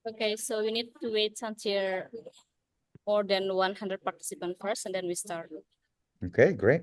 Okay, so we need to wait until more than 100 participants first, and then we start. Okay, great.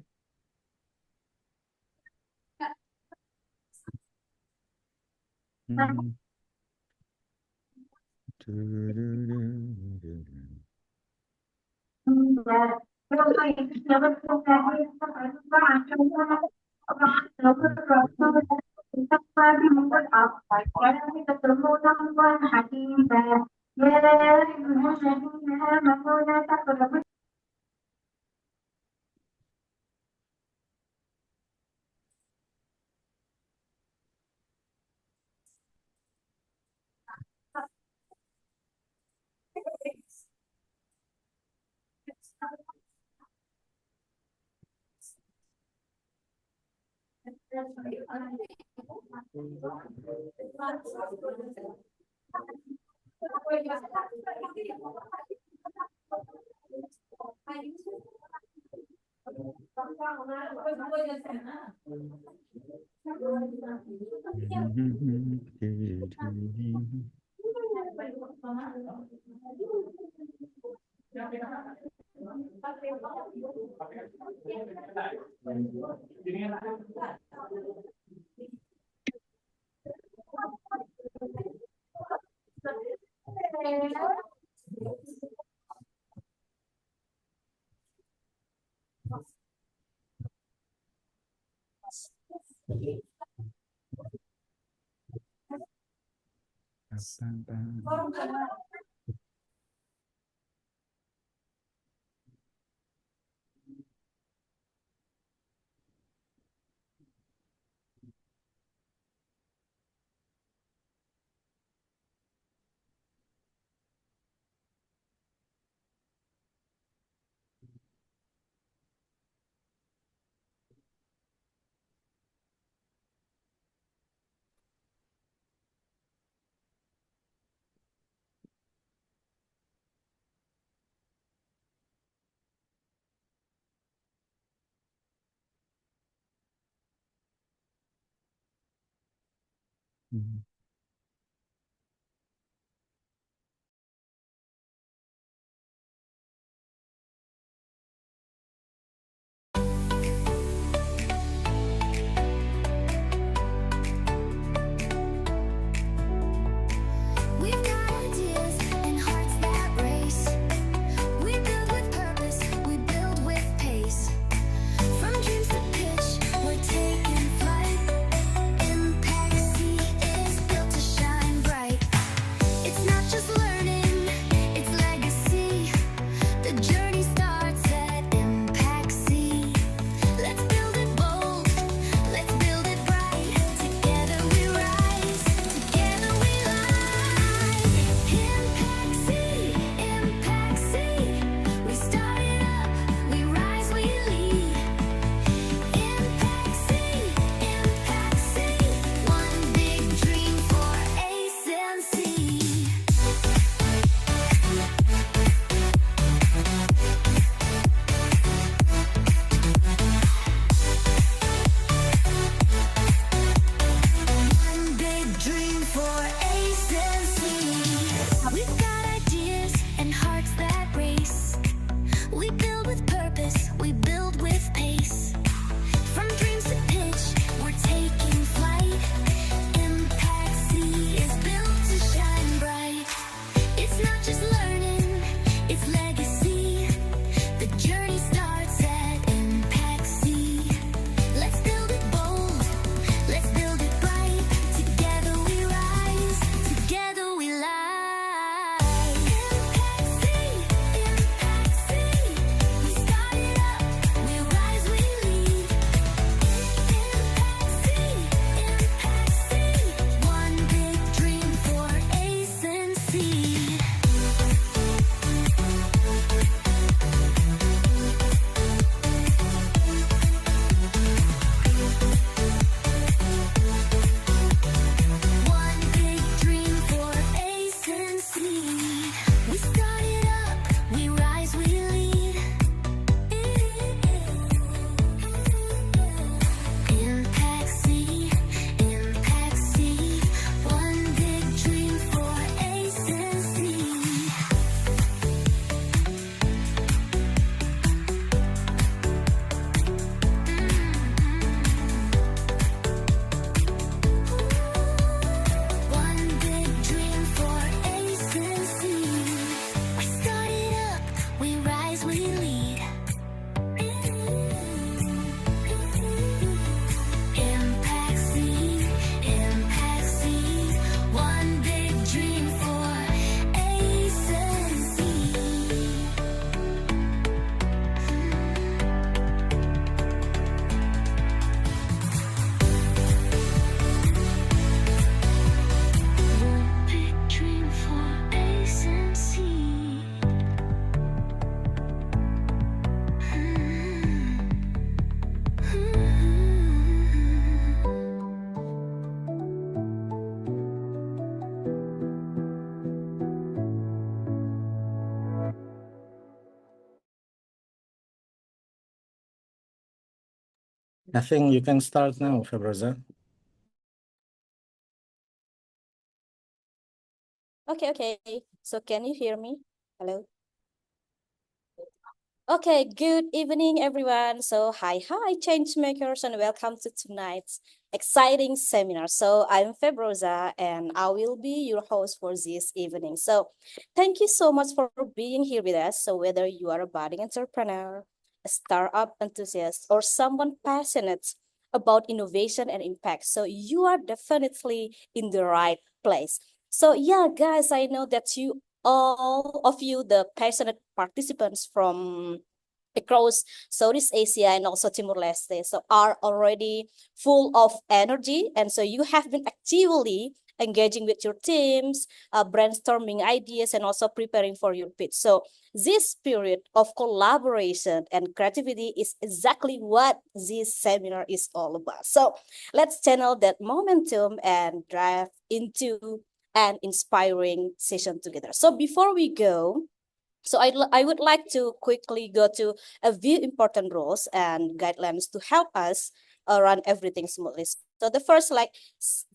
We've got ideas and hearts that race. We build with purpose, we build with pace. From dreams to pitch, we're taking flight. ImpactSEA is I think you can start now, Febroza. Okay. So can you hear me? Hello? Okay, good evening, everyone. So, hi, Changemakers, and welcome to tonight's exciting seminar. So, I'm Febroza, and I will be your host for this evening. So, thank you so much for being here with us. So, whether you are a budding entrepreneur, a startup enthusiast, or someone passionate about innovation and impact, so you are definitely in the right place. So, yeah, guys, I know that you all of you, the passionate participants from across Southeast Asia and also Timor-Leste, so are already full of energy. And so you have been actively engaging with your teams, brainstorming ideas, and also preparing for your pitch. So this spirit of collaboration and creativity is exactly what this seminar is all about. So let's channel that momentum and drive into an inspiring session together. So before we go, so I would like to quickly go to a few important rules and guidelines to help us run everything smoothly. So the first, like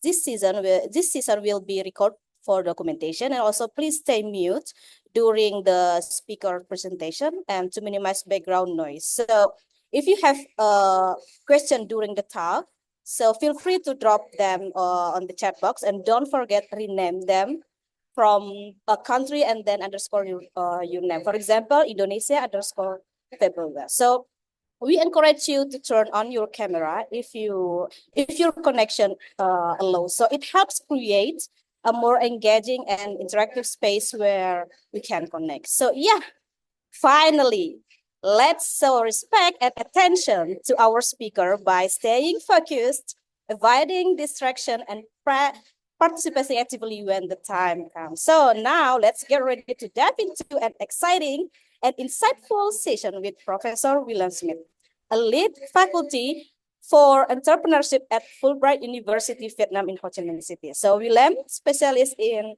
this season will be recorded for documentation, and also please stay mute during the speaker presentation and to minimize background noise. So if you have a question during the talk, so feel free to drop them on the chat box, and don't forget rename them from a country and then underscore your name. For example, Indonesia underscore February. So we encourage you to turn on your camera if your connection allows. So it helps create a more engaging and interactive space where we can connect. So yeah, finally, let's show respect and attention to our speaker by staying focused, avoiding distraction, and participating actively when the time comes. So now let's get ready to dive into an exciting and insightful session with Professor Willem Smit, a lead faculty for entrepreneurship at Fulbright University, Vietnam in Ho Chi Minh City. So Willem, specialist in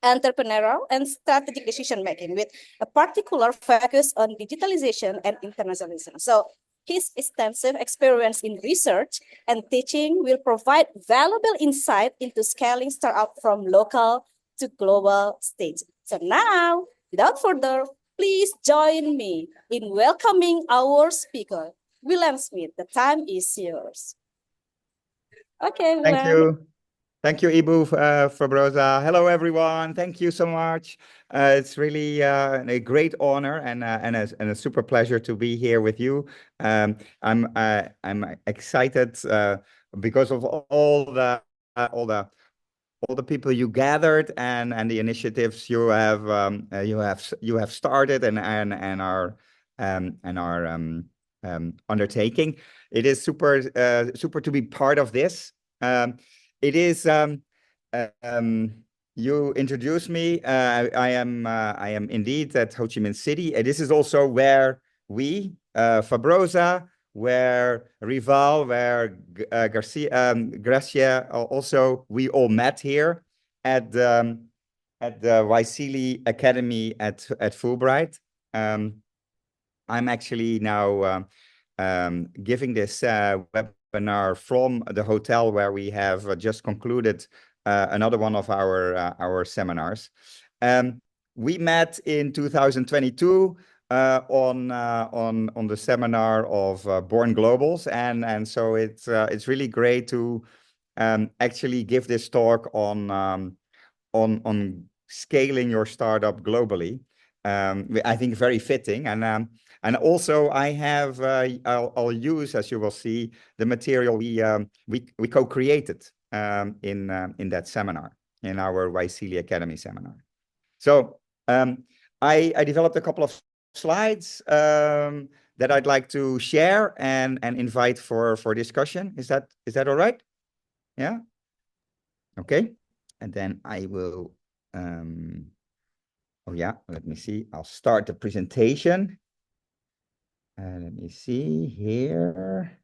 entrepreneurial and strategic decision making with a particular focus on digitalization and internationalization. So his extensive experience in research and teaching will provide valuable insight into scaling startup from local to global stage. So now, without further, please join me in welcoming our speaker, Willem Smit. The time is yours. Okay, Thank Willem. you. Thank you, Ibu, Fabroza. Hello, everyone. Thank you so much. It's really a great honor and a super pleasure to be here with you. I'm excited because of all the people you gathered and the initiatives you have started and are undertaking. It is super to be part of this. It is you introduced me. I am indeed at Ho Chi Minh City. This is also where we Fabroza, where Rival, where Gracia, also we all met here at the Waisili Academy at Fulbright. I'm actually now giving this webinar from the hotel where we have just concluded another one of our seminars. We met in 2022 on the seminar of Born Globals, and so it's really great to actually give this talk on scaling your startup globally. I think very fitting, and also I have I'll use, as you will see, the material we co-created in that seminar, in our Waisili Academy seminar. So I developed a couple of slides that I'd like to share and invite for discussion. Is that all right? Yeah. Okay. And then I will. Oh yeah, let me see. I'll start the presentation. Let me see here.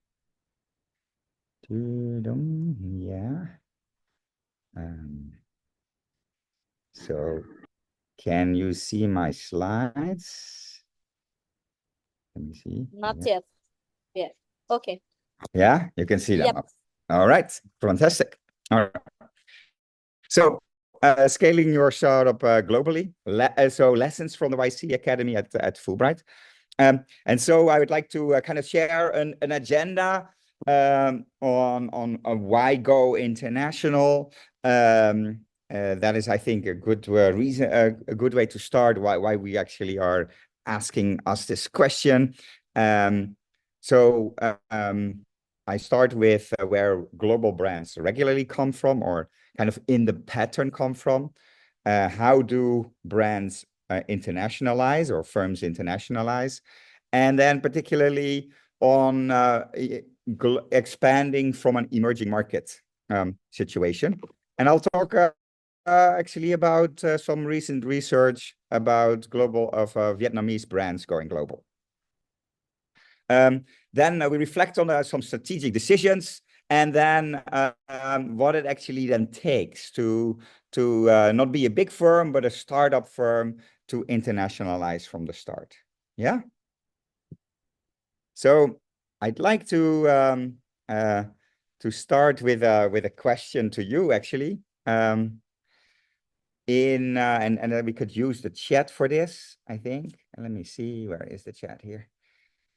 Yeah. So can you see my slides? Let me see. Not Yeah. yet. Yeah. Okay. Yeah, you can see them. Yep. All right, fantastic. All right. So, scaling your startup globally. So, lessons from the YC Academy at Fulbright. And so, I would like to kind of share an agenda on why go international. That is, I think, a good reason, a good way to start. Why we actually are asking us this question. So. I start with where global brands regularly come from, or kind of in the pattern come from. How do brands internationalize, or firms internationalize? And then particularly on expanding from an emerging market situation. And I'll talk actually about some recent research about Vietnamese brands going global. Then we reflect on some strategic decisions, and then what it actually then takes to not be a big firm, but a startup firm to internationalize from the start. Yeah. So I'd like to start with a question to you, actually. And then we could use the chat for this, I think. And let me see, where is the chat here?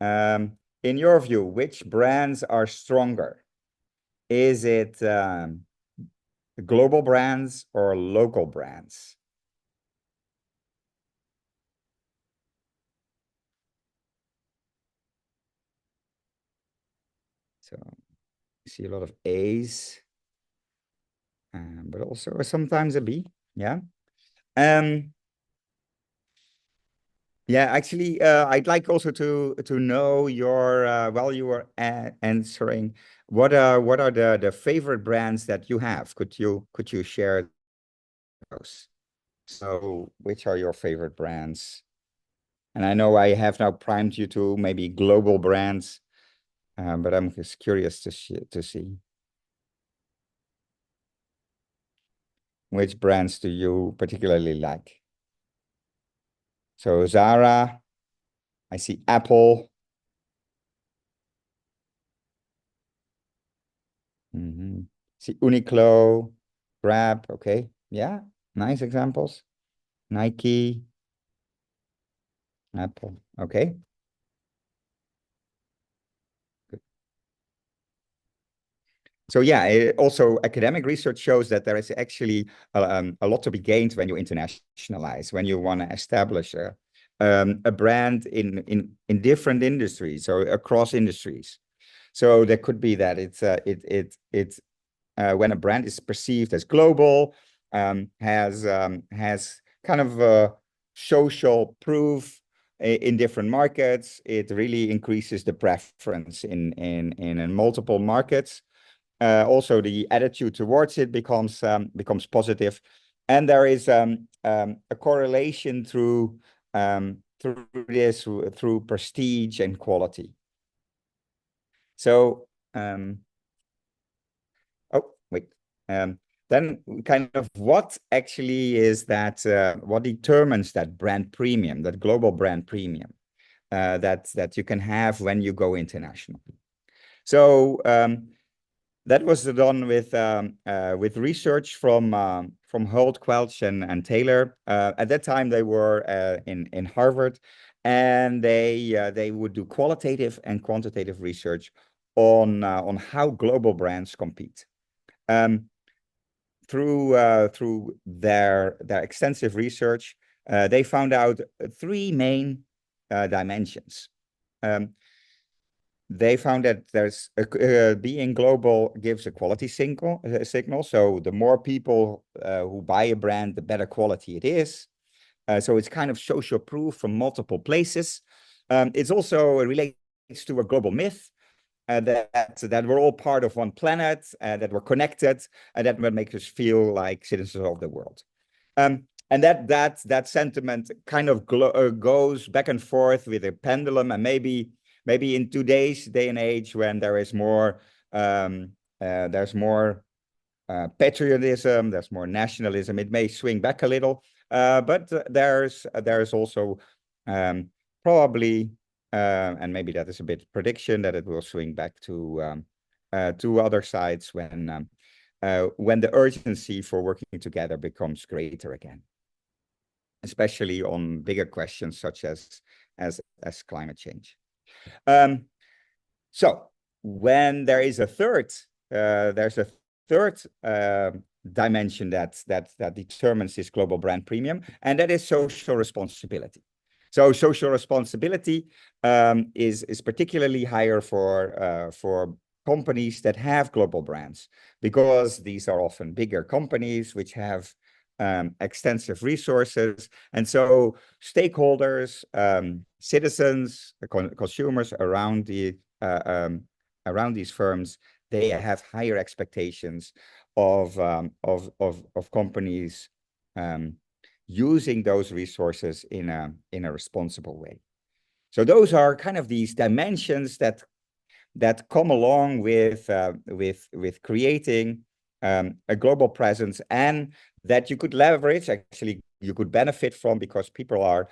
In your view, which brands are stronger? Is it global brands or local brands? So you see a lot of A's, but also sometimes a B. Yeah. Yeah, actually, I'd like also to know your while you were answering, what are the favorite brands that you have? Could you share those? So, which are your favorite brands? And I know I have now primed you to maybe global brands, but I'm just curious to see which brands do you particularly like? So Zara, I see Apple. See Uniqlo, Grab. Okay, yeah, nice examples. Nike, Apple. Okay. Good. So yeah, also academic research shows that there is actually a lot to be gained when you internationalize, when you want to establish a brand in different industries or across industries. So there could be that it's when a brand is perceived as global, has kind of a social proof in different markets, it really increases the preference in multiple markets. Also, the attitude towards it becomes positive, and there is a correlation through prestige and quality. So, oh wait, then kind of what actually is that? What determines that brand premium, that global brand premium, that you can have when you go international? So. That was done with research from Holt, Quelch, and Taylor. At that time, they were in Harvard, and they would do qualitative and quantitative research on how global brands compete. Through their extensive research, they found out three main dimensions. They found that there's being global gives a quality signal. So the more people who buy a brand, the better quality it is. So it's kind of social proof from multiple places. It's also relates to a global myth that we're all part of one planet, that we're connected, and that will make us feel like citizens of the world. And that sentiment kind of goes back and forth with a pendulum, and maybe in today's day and age, when there is more there's more patriotism, there's more nationalism, it may swing back a little, but there's also probably and maybe that is a bit prediction that it will swing back to other sides when the urgency for working together becomes greater again, especially on bigger questions such as climate change. So when there is a third, there's a third dimension that determines this global brand premium, and that is social responsibility. So social responsibility is particularly higher for companies that have global brands, because these are often bigger companies which have extensive resources, and so stakeholders, citizens, consumers around these firms, they have higher expectations of companies using those resources in a responsible way. So those are kind of these dimensions that come along with creating a global presence, and that you could leverage. Actually, you could benefit from, because people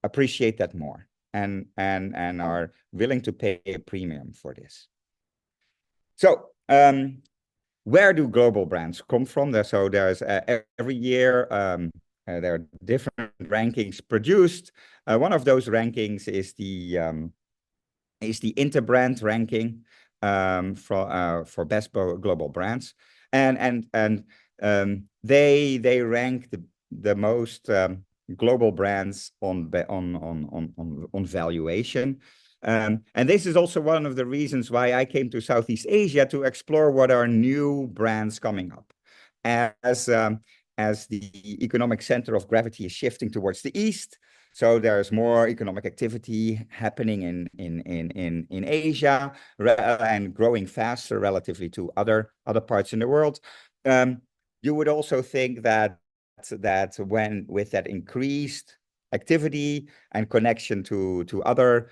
appreciate that more and are willing to pay a premium for this. So where do global brands come from? So there's every year there are different rankings produced. One of those rankings is the Interbrand ranking for best global brands, and they rank the most global brands on valuation. And this is also one of the reasons why I came to Southeast Asia, to explore what are new brands coming up. As the economic center of gravity is shifting towards the east, so there's more economic activity happening in Asia, and growing faster relatively to other parts in the world. You would also think that when with that increased activity and connection to other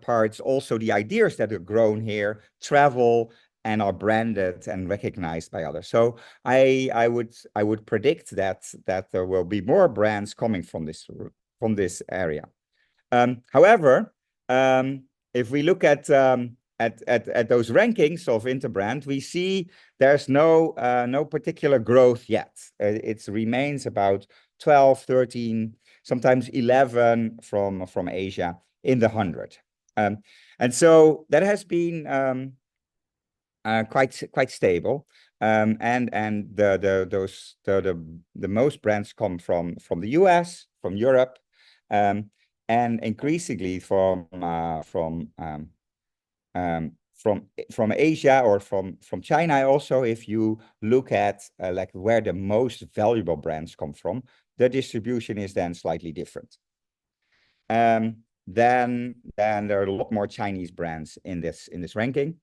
parts, also the ideas that are grown here travel and are branded and recognized by others. So I would predict that there will be more brands coming from this area. However, if we look at those rankings of Interbrand, we see there's no particular growth yet. It remains about 12, 13, sometimes 11 from Asia in the 100. And so that has been quite stable. And the most brands come from the US, from Europe, and increasingly from Asia, or from China also. If you look at like where the most valuable brands come from, the distribution is then slightly different. Then there are a lot more Chinese brands in this ranking,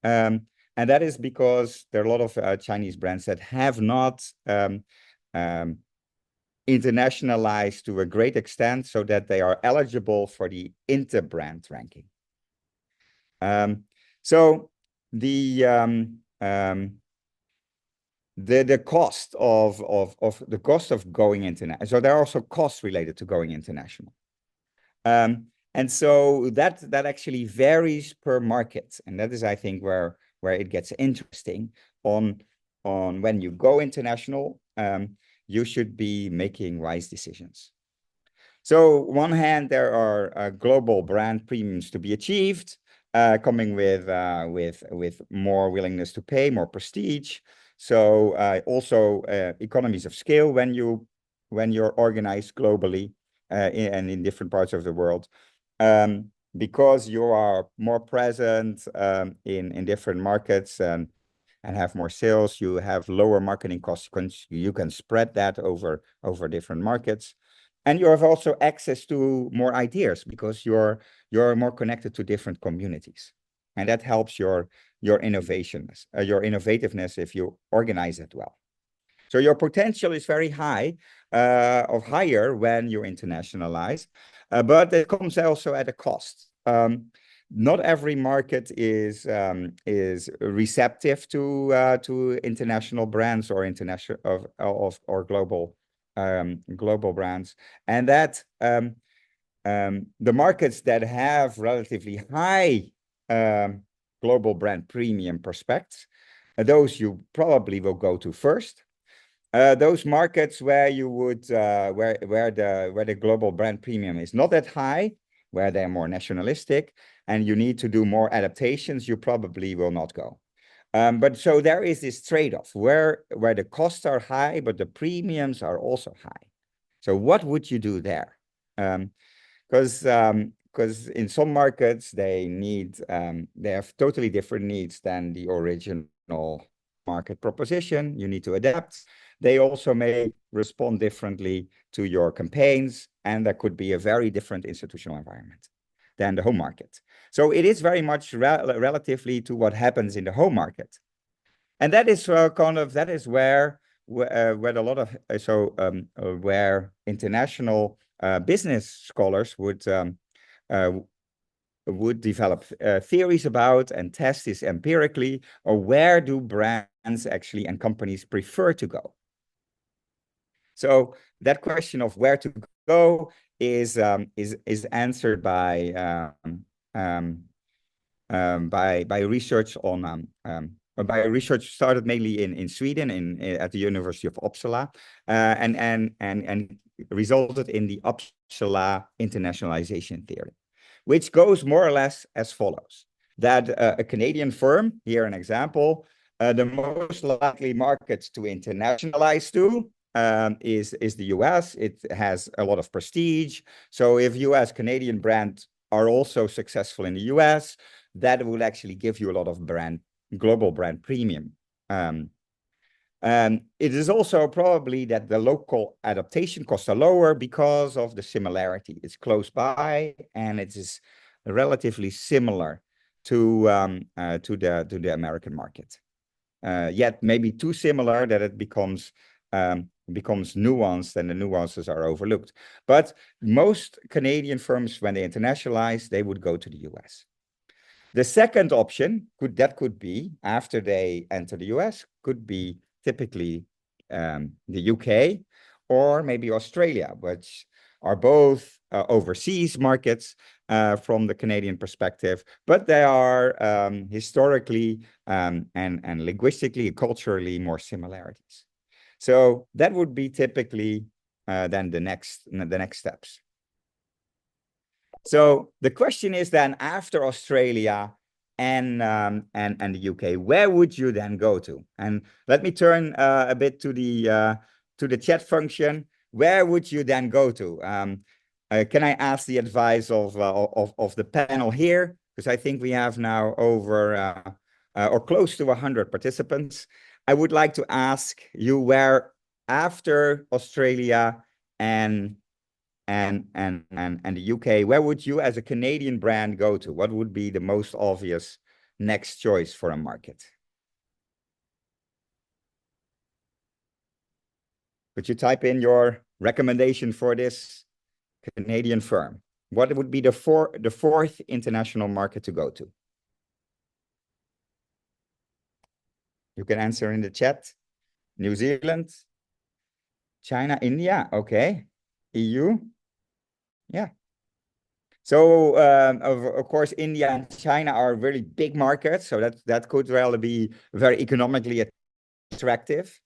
and that is because there are a lot of Chinese brands that have not internationalized to a great extent, so that they are eligible for the Interbrand ranking. So the cost of going international. So there are also costs related to going international, and so that actually varies per market, and that is, I think, where it gets interesting. On when you go international, you should be making wise decisions. So on one hand, there are global brand premiums to be achieved, coming with more willingness to pay, more prestige. So also economies of scale when you're organized globally and in different parts of the world, because you are more present in different markets and have more sales. You have lower marketing costs. You can spread that over different markets. And you have also access to more ideas, because you're more connected to different communities, and that helps your innovativeness if you organize it well. So your potential is very high, or higher when you internationalize, but it comes also at a cost. Not every market is receptive to international brands or global brands, and that The markets that have relatively high global brand premium prospects, those you probably will go to first. Those markets where you would where the global brand premium is not that high, where they're more nationalistic, and you need to do more adaptations, you probably will not go. But so there is this trade-off where the costs are high, but the premiums are also high. So what would you do there? Because in some markets they have totally different needs than the original market proposition. You need to adapt. They also may respond differently to your campaigns, and there could be a very different institutional environment than the home market. So it is very much relatively to what happens in the home market. And that is that is where a lot of where international business scholars would develop theories about and test this empirically, or where do brands actually and companies prefer to go. So that question of where to go is answered by research on by research started mainly in Sweden at the University of Uppsala, and resulted in the Uppsala internationalization theory, which goes more or less as follows: that a Canadian firm, here an example, the most likely markets to internationalize to is the US. It has a lot of prestige. So if US Canadian brands are also successful in the US, that will actually give you a lot of global brand premium. It is also probably that the local adaptation costs are lower because of the similarity. It's close by and it is relatively similar to the American market. Yet maybe too similar that it becomes nuanced and the nuances are overlooked. But most Canadian firms, when they internationalize, they would go to the US. The second option could be, after they enter the US, could be typically the UK or maybe Australia, which are both overseas markets from the Canadian perspective, but they are historically and linguistically, culturally more similarities. So that would be typically then the next steps. So the question is then, after Australia and the UK, where would you then go to? And let me turn a bit to the chat function. Where would you then go to? Can I ask the advice of the panel here? Because I think we have now over or close to 100 participants. I would like to ask you where, after Australia and the UK, where would you as a Canadian brand go to? What would be the most obvious next choice for a market? Could you type in your recommendation for this Canadian firm? What would be the fourth international market to go to? You can answer in the chat. New Zealand, China, India, okay. EU, yeah. So of course, India and China are really big markets, so that could really be very economically attractive.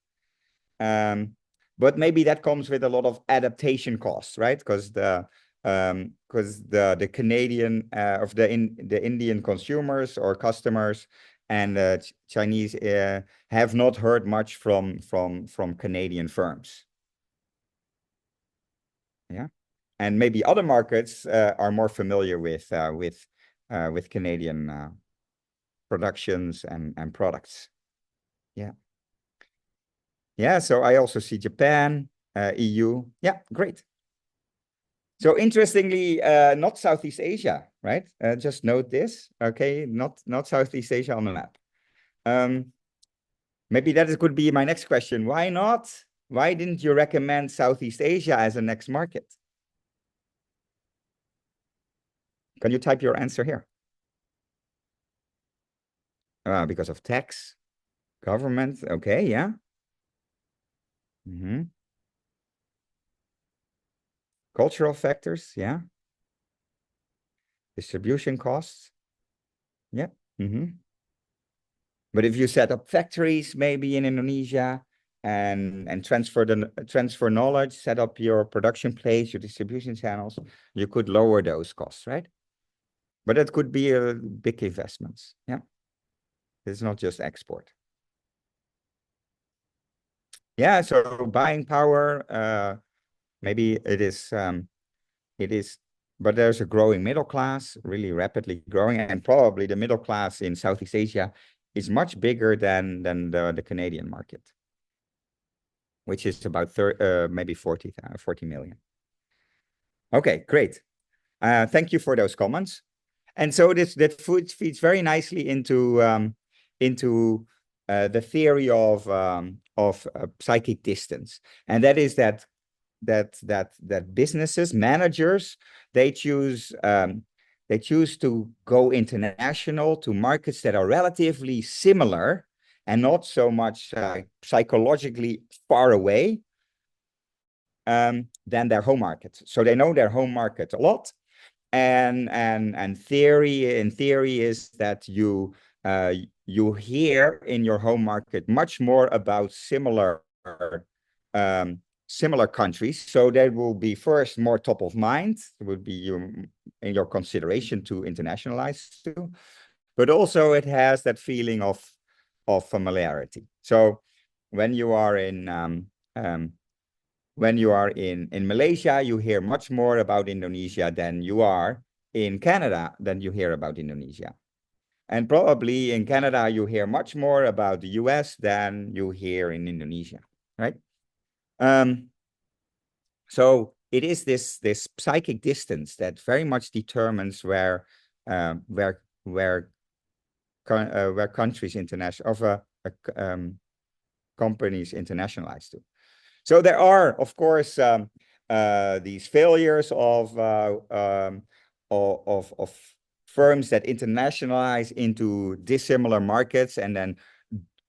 But maybe that comes with a lot of adaptation costs, right? Because the Canadian of the Indian consumers or customers and Chinese have not heard much from Canadian firms. Yeah, and maybe other markets are more familiar with Canadian productions and products. Yeah. Yeah, so I also see Japan, EU. Yeah, great. So interestingly, not Southeast Asia, right? Just note this, okay? Not Southeast Asia on the map. Maybe that could be my next question. Why not? Why didn't you recommend Southeast Asia as a next market? Can you type your answer here? Because of tax, government, okay, yeah. Cultural factors, yeah. distribution costs. Yeah. But if you set up factories maybe in Indonesia and transfer knowledge, set up your production place, your distribution channels, you could lower those costs, right? But it could be a big investments. Yeah. It's not just export. Yeah, so buying power, maybe it is, but there's a growing middle class, really rapidly growing, and probably the middle class in Southeast Asia is much bigger than the Canadian market, which is about maybe 40 million. Okay, great. Thank you for those comments. And so that feeds very nicely into the theory of psychic distance, and that is that businesses, managers, they choose to go international to markets that are relatively similar and not so much psychologically far away than their home market. So they know their home market a lot. And theory is that you hear in your home market much more about similar countries, so that will be first more top of mind, would be in your consideration to internationalize to, but also it has that feeling of familiarity. So when you are in Malaysia, you hear much more about Indonesia than you are in Canada, than you hear about Indonesia. And probably in Canada, you hear much more about the US than you hear in Indonesia, right? So it is this psychic distance that very much determines where countries companies internationalize to. So there are, of course, these failures of firms that internationalize into dissimilar markets and then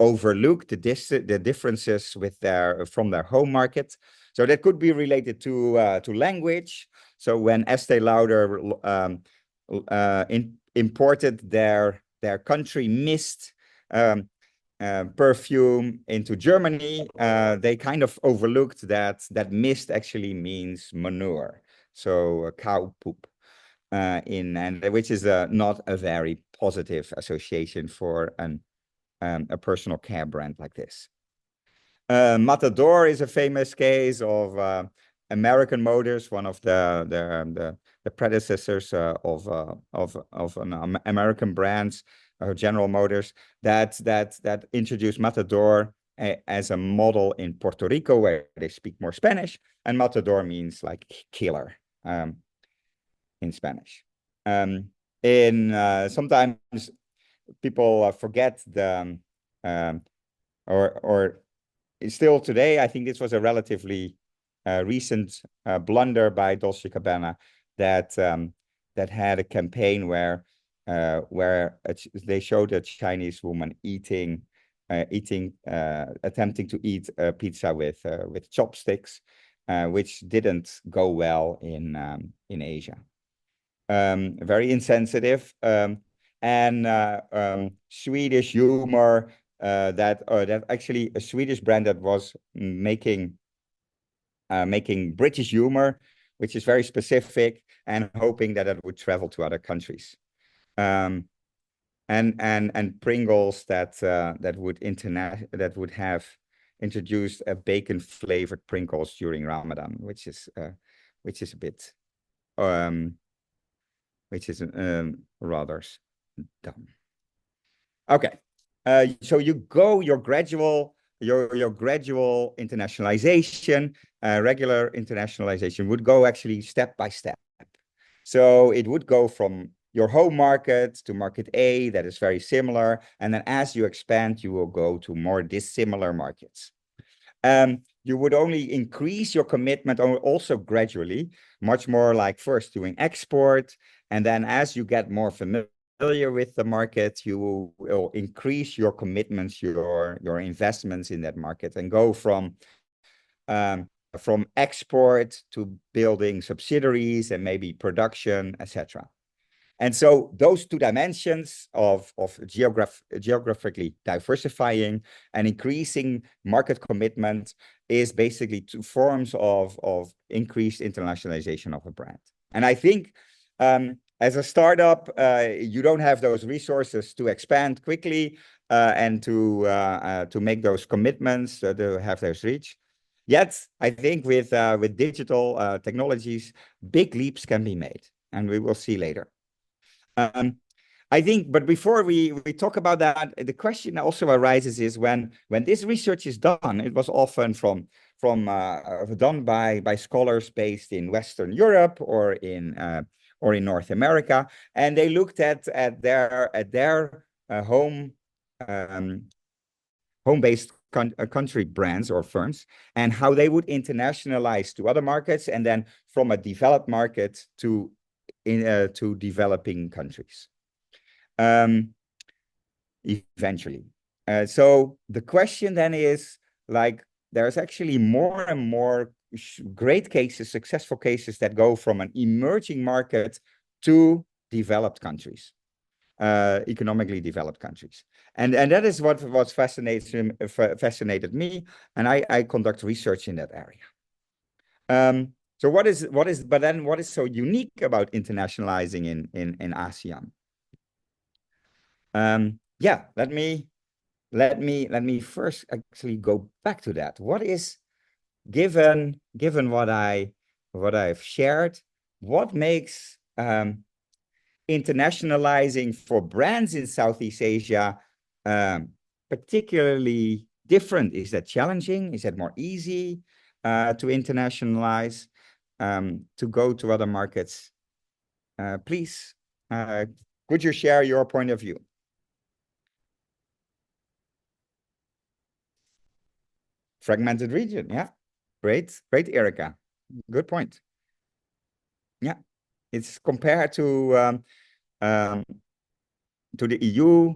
overlook the differences from their home market. So that could be related to language. So when Estee Lauder imported their country mist perfume into Germany, they kind of overlooked that mist actually means manure, so cow poop, which is not a very positive association for a personal care brand like this. Matador is a famous case of American Motors, one of the predecessors of an American brands, General Motors, that introduced Matador as a model in Puerto Rico, where they speak more Spanish, and Matador means like killer in Spanish. Sometimes people forget or still today, I think this was a relatively recent blunder by Dolce & Gabbana that had a campaign where they showed a Chinese woman attempting to eat a pizza with chopsticks, which didn't go well in Asia. Very insensitive, and Swedish humor. That actually a Swedish brand that was making British humor, which is very specific, and hoping that it would travel to other countries. And Pringles that would have introduced a bacon flavored Pringles during Ramadan, which is a bit rather dumb. Okay. So your gradual internationalization, regular internationalization would go actually step by step. So it would go from your home market to market A that is very similar, and then as you expand, you will go to more dissimilar markets. You would only increase your commitment also gradually, much more like first doing export, and then as you get more familiar with the market, you will increase your commitments, your investments in that market, and go from export to building subsidiaries and maybe production, etc. And so those two dimensions of geographically diversifying and increasing market commitment is basically two forms of increased internationalization of a brand. And I think as a startup, you don't have those resources to expand quickly and to make those commitments, to have those reach. Yet, I think with digital technologies, big leaps can be made, and we will see later. I think, but before we talk about that, the question also arises is when this research is done, it was often done by scholars based in Western Europe or in North America, and they looked at their home-based country brands or firms and how they would internationalize to other markets, and then from a developed market to developing countries. Eventually. So the question then is, like, there's actually more and more great cases, successful cases that go from an emerging market to developed countries, economically developed countries. And that is what fascinated me, and I conduct research in that area. So what is so unique about internationalizing in ASEAN? Yeah, let me first actually go back to that. What is, given what I've shared, what makes internationalizing for brands in Southeast Asia particularly different? Is that challenging? Is that more easy to internationalize, to go to other markets? Please, could you share your point of view? Fragmented region, yeah. Great, Erica. Good point. Yeah, it's compared to the EU,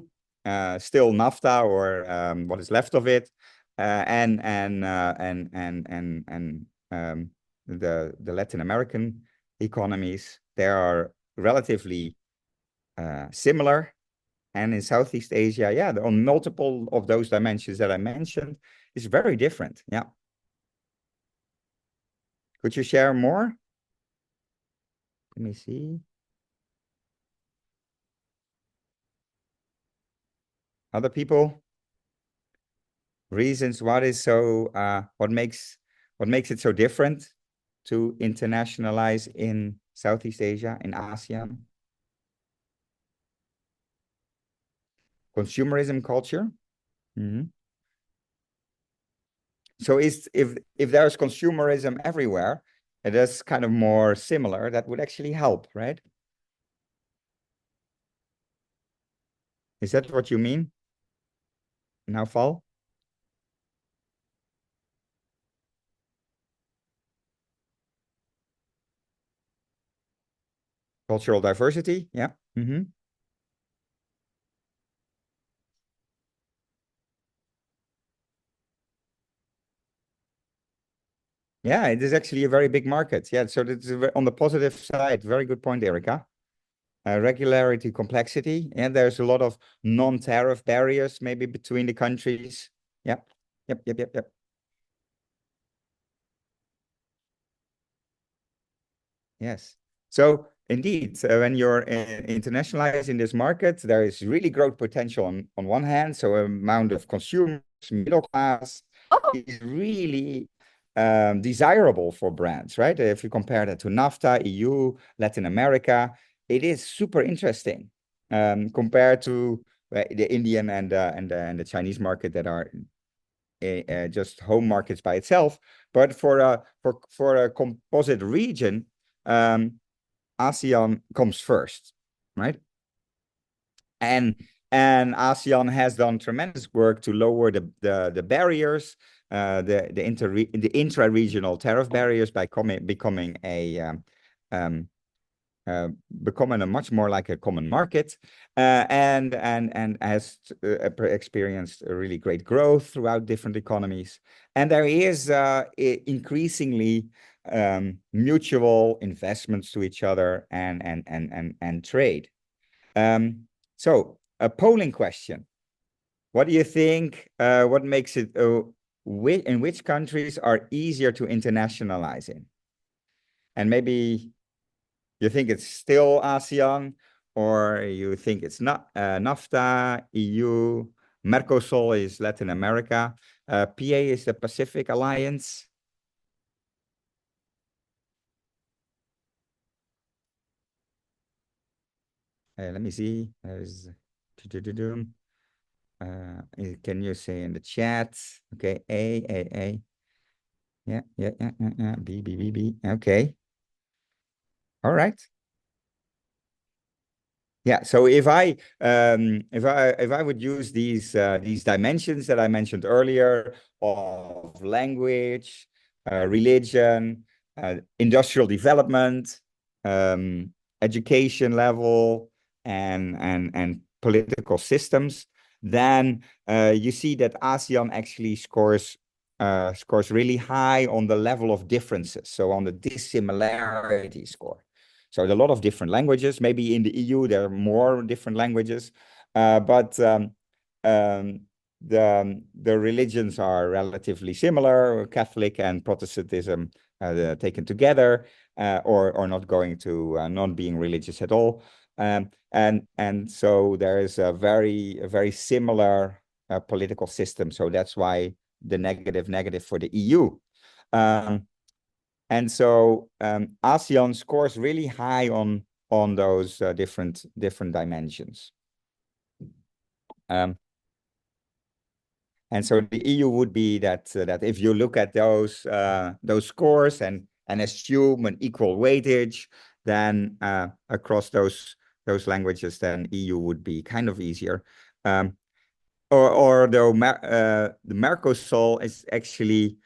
still NAFTA or what is left of it, and the Latin American economies. They are relatively similar, and in Southeast Asia, yeah, on multiple of those dimensions that I mentioned, is very different. Yeah. Could you share more? Let me see. Other people? Reasons what makes it so different to internationalize in Southeast Asia, in ASEAN? Consumerism culture. Mm-hmm. So if there's consumerism everywhere, it is kind of more similar, that would actually help, right? Is that what you mean? Now, Val? Cultural diversity, yeah. Mm-hmm. Yeah, it is actually a very big market. Yeah, so that's on the positive side. Very good point, Erica. Regularity, complexity, and there's a lot of non-tariff barriers maybe between the countries. Yep. Yes. So indeed, when you're internationalizing this market, there is really growth potential on one hand. So amount of consumers, middle class, is really desirable for brands, right? If you compare that to NAFTA, EU, Latin America, it is super interesting compared to the Indian and the Chinese market that are just home markets by itself. But for a composite region, ASEAN comes first, right? And ASEAN has done tremendous work to lower the barriers, the intra-regional tariff barriers by becoming a becoming a much more like a common market, and has experienced a really great growth throughout different economies. And there is increasingly mutual investments to each other and trade. So a polling question. What do you think? What makes it, in which countries are easier to internationalize in? And maybe you think it's still ASEAN, or you think it's not NAFTA, EU, Mercosur is Latin America, PA is the Pacific Alliance. Let me see. There's can you say in the chat? Okay, A. Yeah. B. Okay. All right. Yeah. So if I would use these dimensions that I mentioned earlier of language, religion, industrial development, education level, and political systems, then you see that ASEAN actually scores really high on the level of differences, so on the dissimilarity score. So there are a lot of different languages. Maybe in the EU there are more different languages, but the religions are relatively similar. Catholic and Protestantism taken together, or not going to not being religious at all. And so there is a very similar political system. So that's why the negative for the EU. And so ASEAN scores really high on those different dimensions. And so the EU would be that if you look at those scores and assume an equal weightage, then across those languages, then EU would be kind of easier. Or though the Mercosur is actually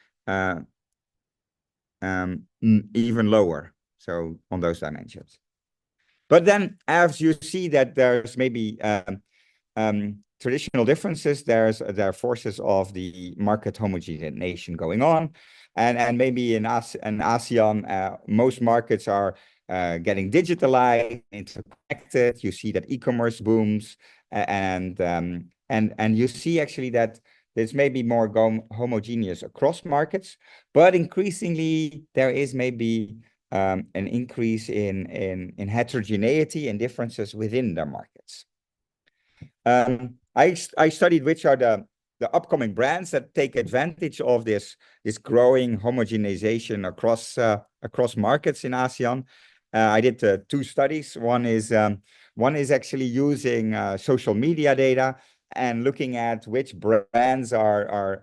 even lower, so on those dimensions. But then as you see that there's maybe traditional differences, there are forces of the market homogenization going on, and maybe in ASEAN, most markets are getting digitalized, interconnected. You see that e-commerce booms, and you see actually that there's maybe more homogeneous across markets, but increasingly there is maybe an increase in heterogeneity and differences within the markets. I studied which are the upcoming brands that take advantage of this growing homogenization across markets in ASEAN. I did 2 studies. One is actually using social media data and looking at which brands are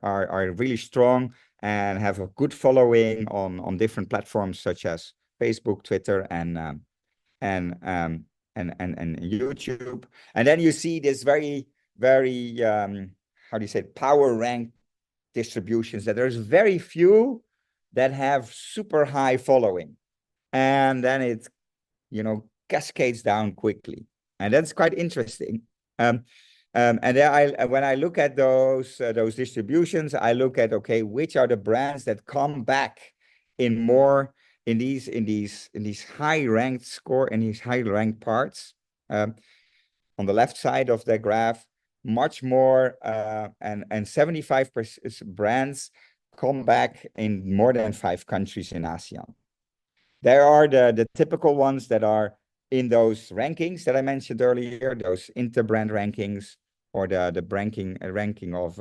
really strong and have a good following on different platforms such as Facebook, Twitter, and YouTube. And then you see this very how do you say, power rank distributions, that there's very few that have super high following, and then it cascades down quickly, and that's quite interesting. And then when I look at those distributions, I look at, okay, which are the brands that come back in these high ranked score, in these high ranked parts. On the left side of the graph, much more, and 75% brands come back in more than 5 countries in ASEAN. There are the typical ones that are in those rankings that I mentioned earlier, those inter-brand rankings, or the ranking of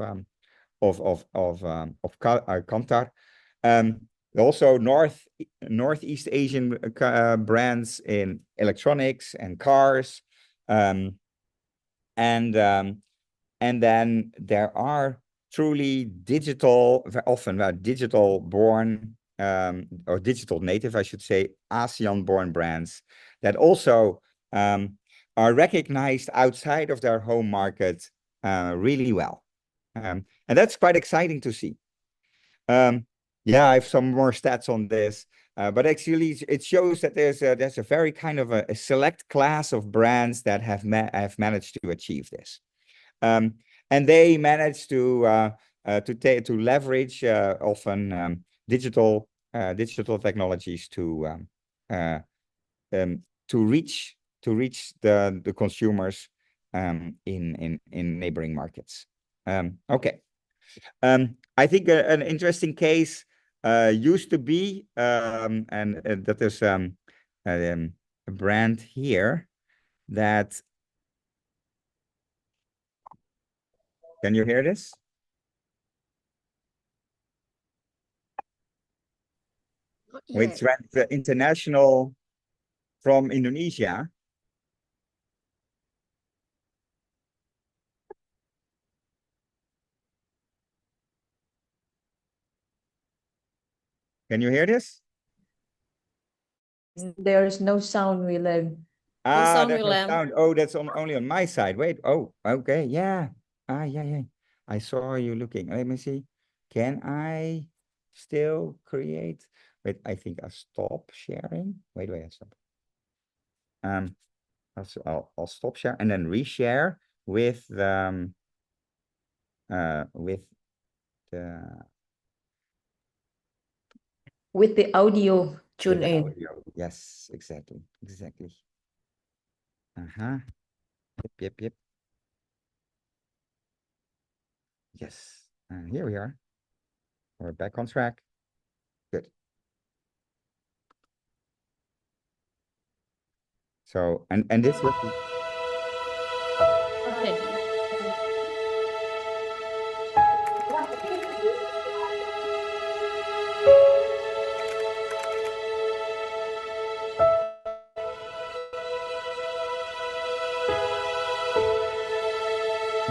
Kantar. Also Northeast Asian brands in electronics and cars, and then there are truly digital, often digital born, or digital native, I should say, ASEAN born brands that also are recognized outside of their home market really well. And that's quite exciting to see. Yeah, I have some more stats on this. But actually, it shows that there's a very kind of a select class of brands that have managed to achieve this, and they managed to leverage often digital technologies to reach the consumers in neighboring markets. Okay. I think an interesting case used to be, and that is a brand here that, can you hear this? Which went international from Indonesia. Can you hear this? There's no sound, Willem. sound, There's no Willem. sound. Oh, that's only on my side. Wait. Oh, okay. Yeah. Yeah. I saw you looking. Let me see. Can I still create? Wait, I think I'll stop sharing. Wait, I'll stop. I'll stop share and then reshare with the With the audio tune in. audio. Yes, exactly. Yep. Yes. And here we are. We're back on track. Good. So, and this was Okay.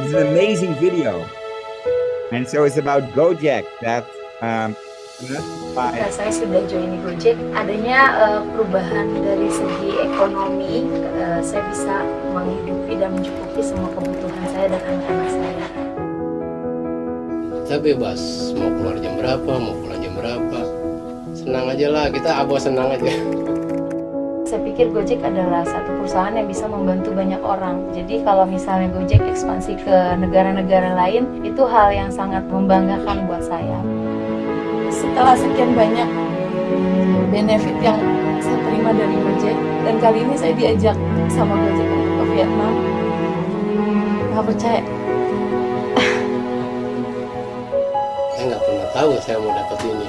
this is an amazing video. And so it's about Gojek that Ketika saya sudah join di Gojek, adanya perubahan dari segi ekonomi, saya bisa menghidupi dan mencukupi semua kebutuhan saya dan anak-anak saya. Kita bebas, mau keluar jam berapa, mau pulang jam berapa. Senang aja lah, kita senang aja. Saya pikir Gojek adalah satu perusahaan yang bisa membantu banyak orang. Jadi kalau misalnya Gojek ekspansi ke negara-negara lain, itu hal yang sangat membanggakan buat saya. Setelah sekian banyak benefit yang saya terima dari Gojek, dan kali ini saya diajak sama Gojek untuk ke Vietnam, nggak percaya. Saya nggak pernah tahu saya mau dapat ini.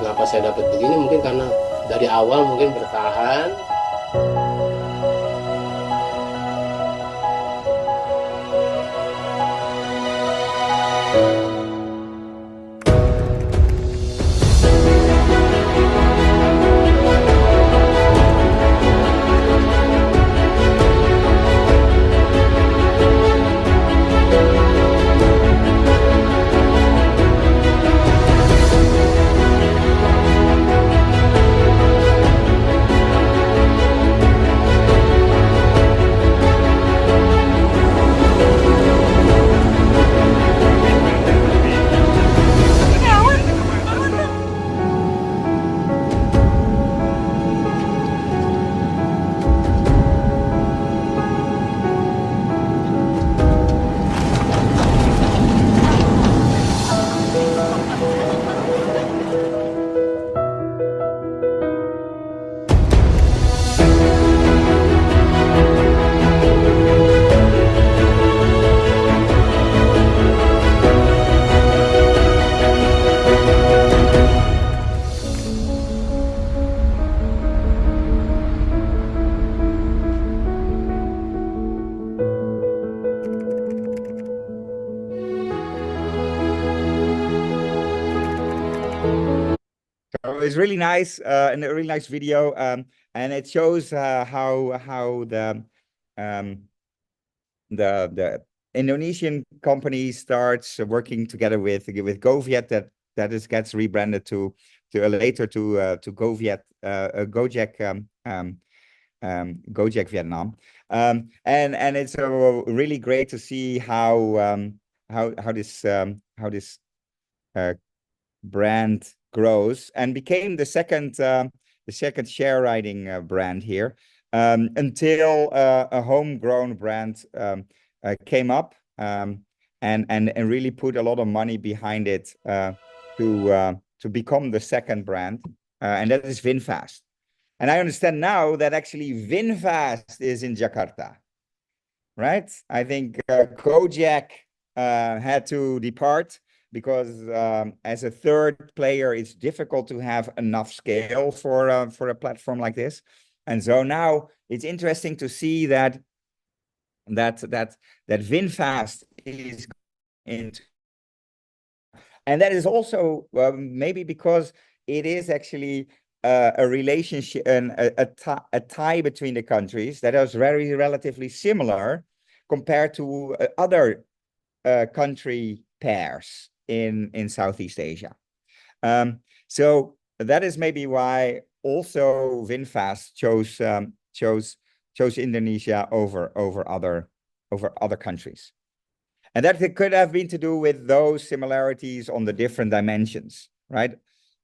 Kenapa saya dapat begini? Mungkin karena dari awal mungkin bertahan. So it's really nice and a really nice video, and it shows how the Indonesian company starts working together with Goviet that gets rebranded to later to Goviet Gojek Gojek Vietnam, and it's really great to see how this brand grows and became the second share riding brand here, until a homegrown brand came up, and really put a lot of money behind it to become the second brand, and that is VinFast. And I understand now that actually VinFast is in Jakarta, right? I think Gojek had to depart because as a third player, it's difficult to have enough scale for a platform like this. And so now it's interesting to see that VinFast is into, and that is also maybe because it is actually a relationship and a tie between the countries that is very relatively similar compared to other country pairs in Southeast Asia. So that is maybe why also VinFast chose Indonesia over other countries. And that could have been to do with those similarities on the different dimensions, right?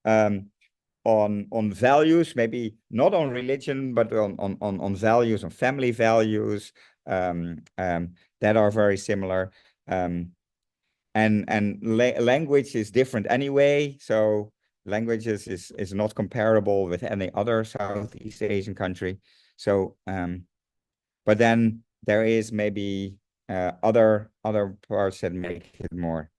On values, maybe not on religion, but on values, on family values that are very similar. And language is different anyway. So languages is not comparable with any other Southeast Asian country. So, but then there is maybe other parts that make it more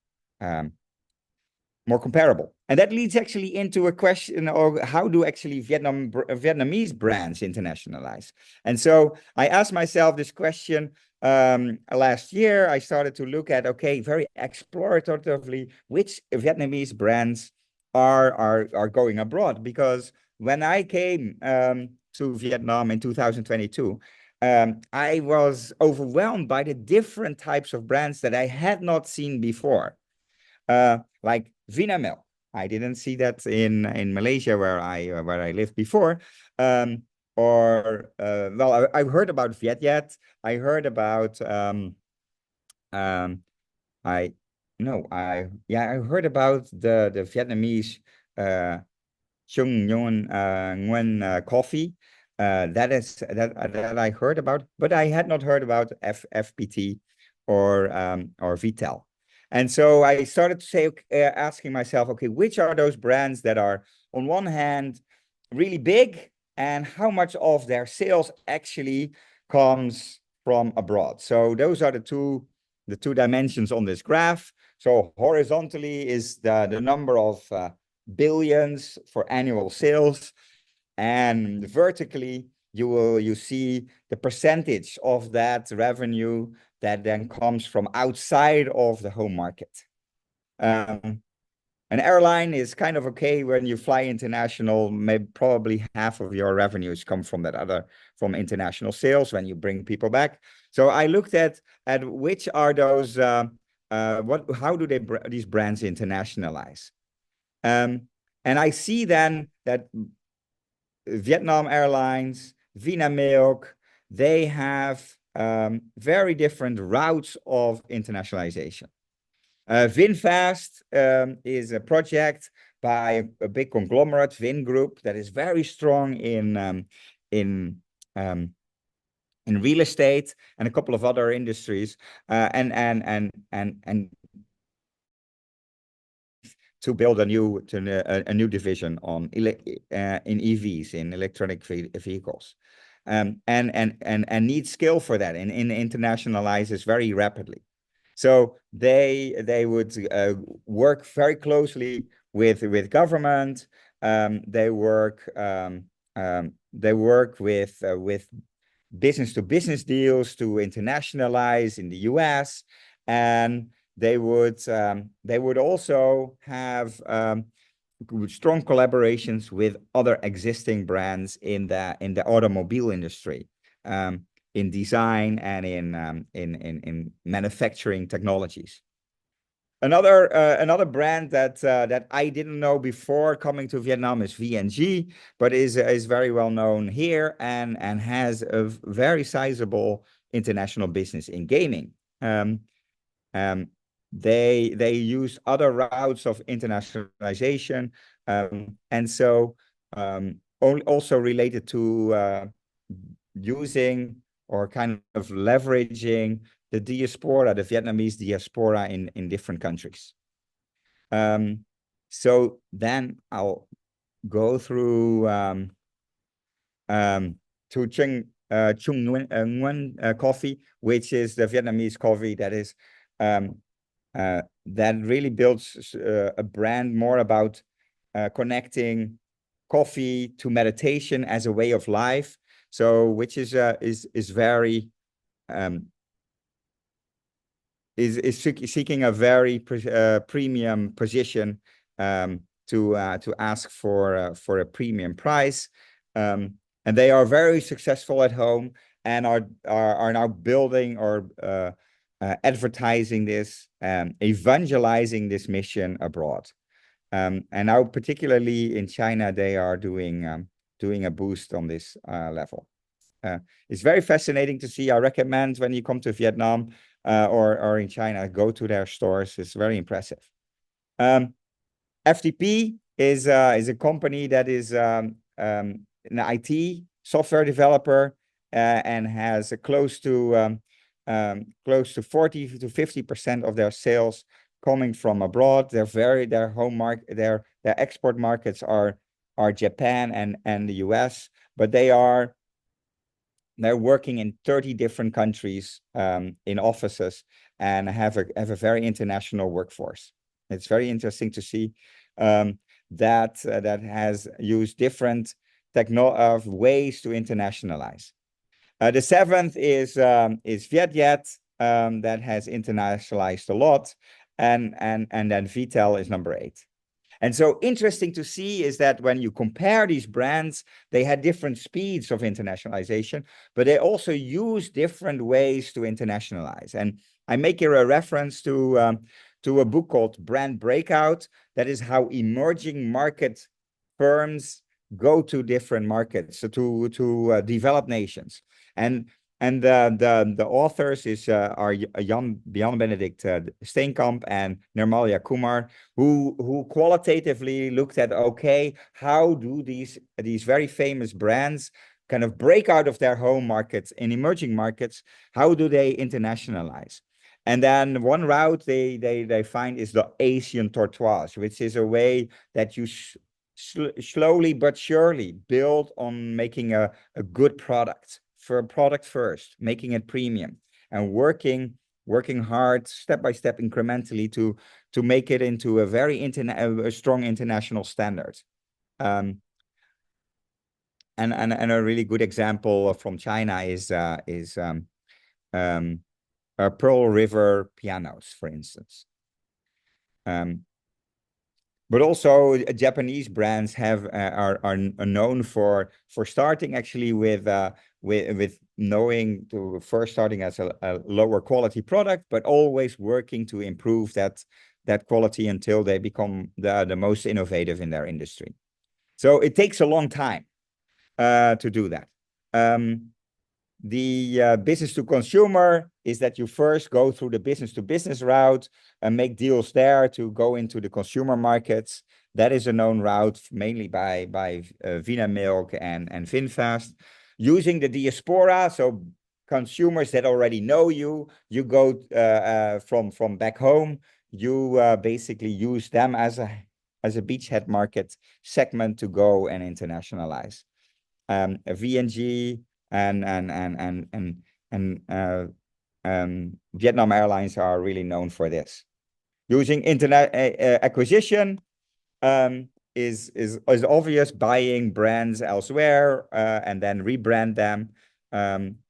comparable. And that leads actually into a question of how do actually Vietnamese brands internationalize? And so I asked myself this question last year. I started to look at, okay, very exploratively, which Vietnamese brands are going abroad. Because when I came to Vietnam in 2022, I was overwhelmed by the different types of brands that I had not seen before. Like Vinamilk. I didn't see that in Malaysia where I lived before. Or well, I heard about Viet. I heard about I heard about the Vietnamese Chung Nguyen Nguyen coffee. That I heard about, but I had not heard about FPT or Vitel. And so I started to say, asking myself, okay, which are those brands that are on one hand really big, and how much of their sales actually comes from abroad? So those are the two dimensions on this graph. So horizontally is the number of billions for annual sales, and vertically you see the percentage of that revenue that then comes from outside of the home market. An airline is kind of okay when you fly international. Maybe probably half of your revenues come from from international sales when you bring people back. So I looked at which are those how do these brands internationalize, and I see then that Vietnam Airlines, Vinamilk, they have very different routes of internationalization. VinFast is a project by a big conglomerate, Vin Group, that is very strong in real estate and a couple of other industries, and to build a new division in EVs, in electronic vehicles, and need skill for that, and internationalizes very rapidly. So they would work very closely with government. They work with business to business deals to internationalize in the US, and they would also have strong collaborations with other existing brands in the automobile industry, in design and in manufacturing technologies. Another brand that I didn't know before coming to Vietnam is VNG, but is very well known here and has a very sizable international business in gaming. They use other routes of internationalization, and so also related to using or kind of leveraging the diaspora, the Vietnamese diaspora in different countries. So then I'll go through to Trung Nguyen coffee, which is the Vietnamese coffee that is that really builds a brand more about connecting coffee to meditation as a way of life. So which is very is seeking a very premium position to ask for a premium price, and they are very successful at home and are now building or advertising this, evangelizing this mission abroad, and now particularly in China they are doing a boost on this level. It's very fascinating to see. I recommend when you come to Vietnam or in China, go to their stores. It's very impressive. FTP is a company that is an IT software developer and has close to 40 to 50% of their sales coming from abroad. Their home market, their export markets are Japan and the US, but they're working in 30 different countries in offices and have a very international workforce. It's very interesting to see that has used different ways to internationalize. The seventh is VietJet, that has internationalized a lot, and then Vitel is number 8. And so interesting to see is that when you compare these brands, they had different speeds of internationalization, but they also use different ways to internationalize. And I make here a reference to a book called Brand Breakout. That is how emerging market firms go to different markets, so to developed nations. And the authors are Jan Benedict Steenkamp and Nirmalya Kumar, who qualitatively looked at, okay, how do these very famous brands kind of break out of their home markets in emerging markets? How do they internationalize? And then one route they find is the Asian tortoise, which is a way that you slowly but surely build on making a good product. For a product first, making it premium, and working hard step by step incrementally to make it into a very a strong international standard. And a really good example from China is Pearl River pianos, for instance. But also Japanese brands are known for starting actually with knowing to first starting as a lower quality product, but always working to improve that quality until they become the most innovative in their industry. So it takes a long time to do that. The business to consumer is that you first go through the business to business route and make deals there to go into the consumer markets. That is a known route mainly by Vinamilk and VinFast. Using the diaspora, so consumers that already know you go from back home, you basically use them as a beachhead market segment to go and internationalize. VNG and Vietnam Airlines are really known for this. Using internet acquisition is obvious, buying brands elsewhere and then rebrand them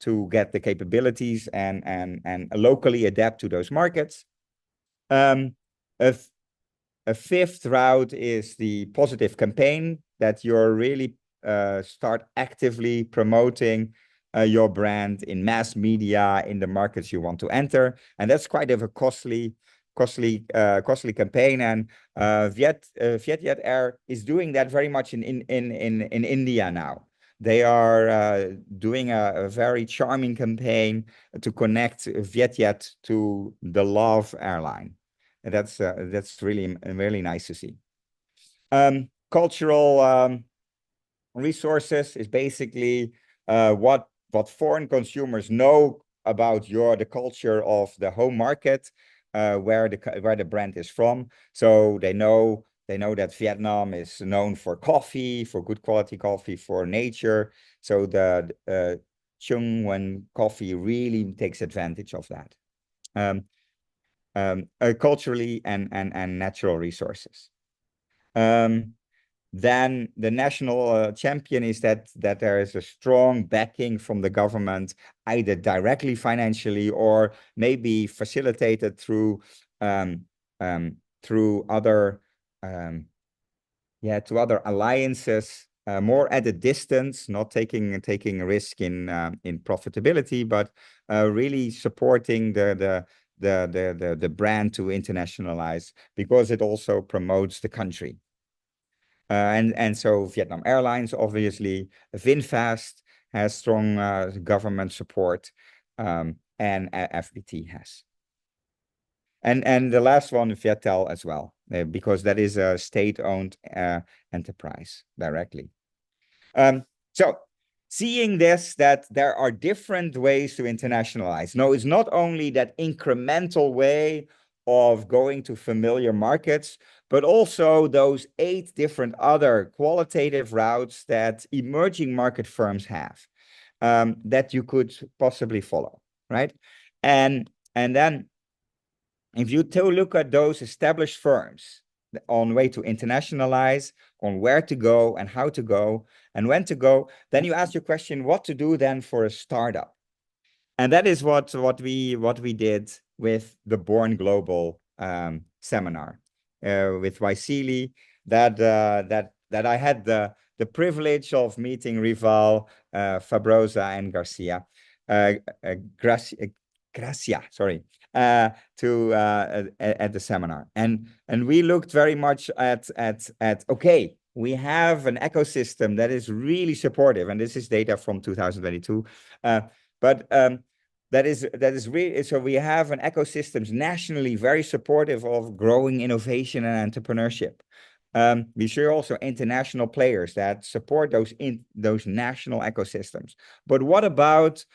to get the capabilities and locally adapt to those markets. A fifth route is the positive campaign, that you're really start actively promoting your brand in mass media in the markets you want to enter, and that's quite of a costly campaign. And VietJet Air is doing that very much in India now. They are doing a very charming campaign to connect VietJet to the Love airline, and that's really nice to see. Cultural resources is basically what foreign consumers know about the culture of the home market, where the brand is from. So they know that Vietnam is known for coffee, for good quality coffee, for nature. So the Chung Wen coffee really takes advantage of that, culturally and natural resources. Then the national champion is that there is a strong backing from the government, either directly financially or maybe facilitated through other alliances, more at a distance, not taking a risk in profitability, but really supporting the brand to internationalize, because it also promotes the country. And so Vietnam Airlines, obviously, VinFast has strong government support, and FPT has. And the last one, Viettel as well, because that is a state-owned enterprise directly. So seeing this, that there are different ways to internationalize. No, it's not only that incremental way of going to familiar markets, but also those 8 different other qualitative routes that emerging market firms have, that you could possibly follow, right? And then if you look at those established firms on way to internationalize, on where to go and how to go and when to go, then you ask your question, what to do then for a startup? And that is what we did with the Born Global seminar with Waisili, that I had the privilege of meeting Rival, Fabrosa, and Gracia, sorry, at the seminar, and we looked very much at okay, we have an ecosystem that is really supportive, and this is data from 2022, but that is really, so we have an ecosystem nationally very supportive of growing innovation and entrepreneurship. We see also international players that support those national ecosystems. But what about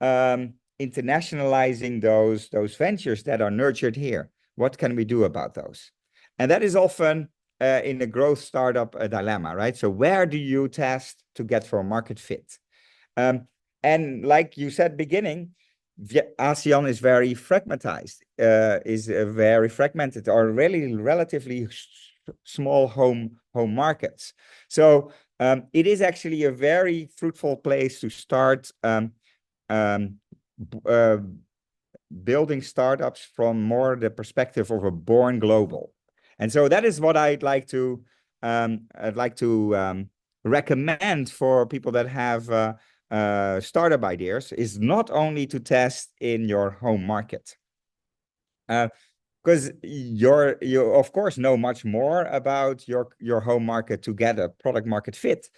internationalizing those ventures that are nurtured here? What can we do about those? And that is often in a growth startup a dilemma, right? So where do you test to get for a market fit? And like you said, beginning, ASEAN is very fragmentized, very fragmented, or really relatively small home markets. So it is actually a very fruitful place to start building startups from more the perspective of a born global. And so that is what I'd like to recommend for people that have startup ideas, is not only to test in your home market, because you of course know much more about your home market to get a product market fit,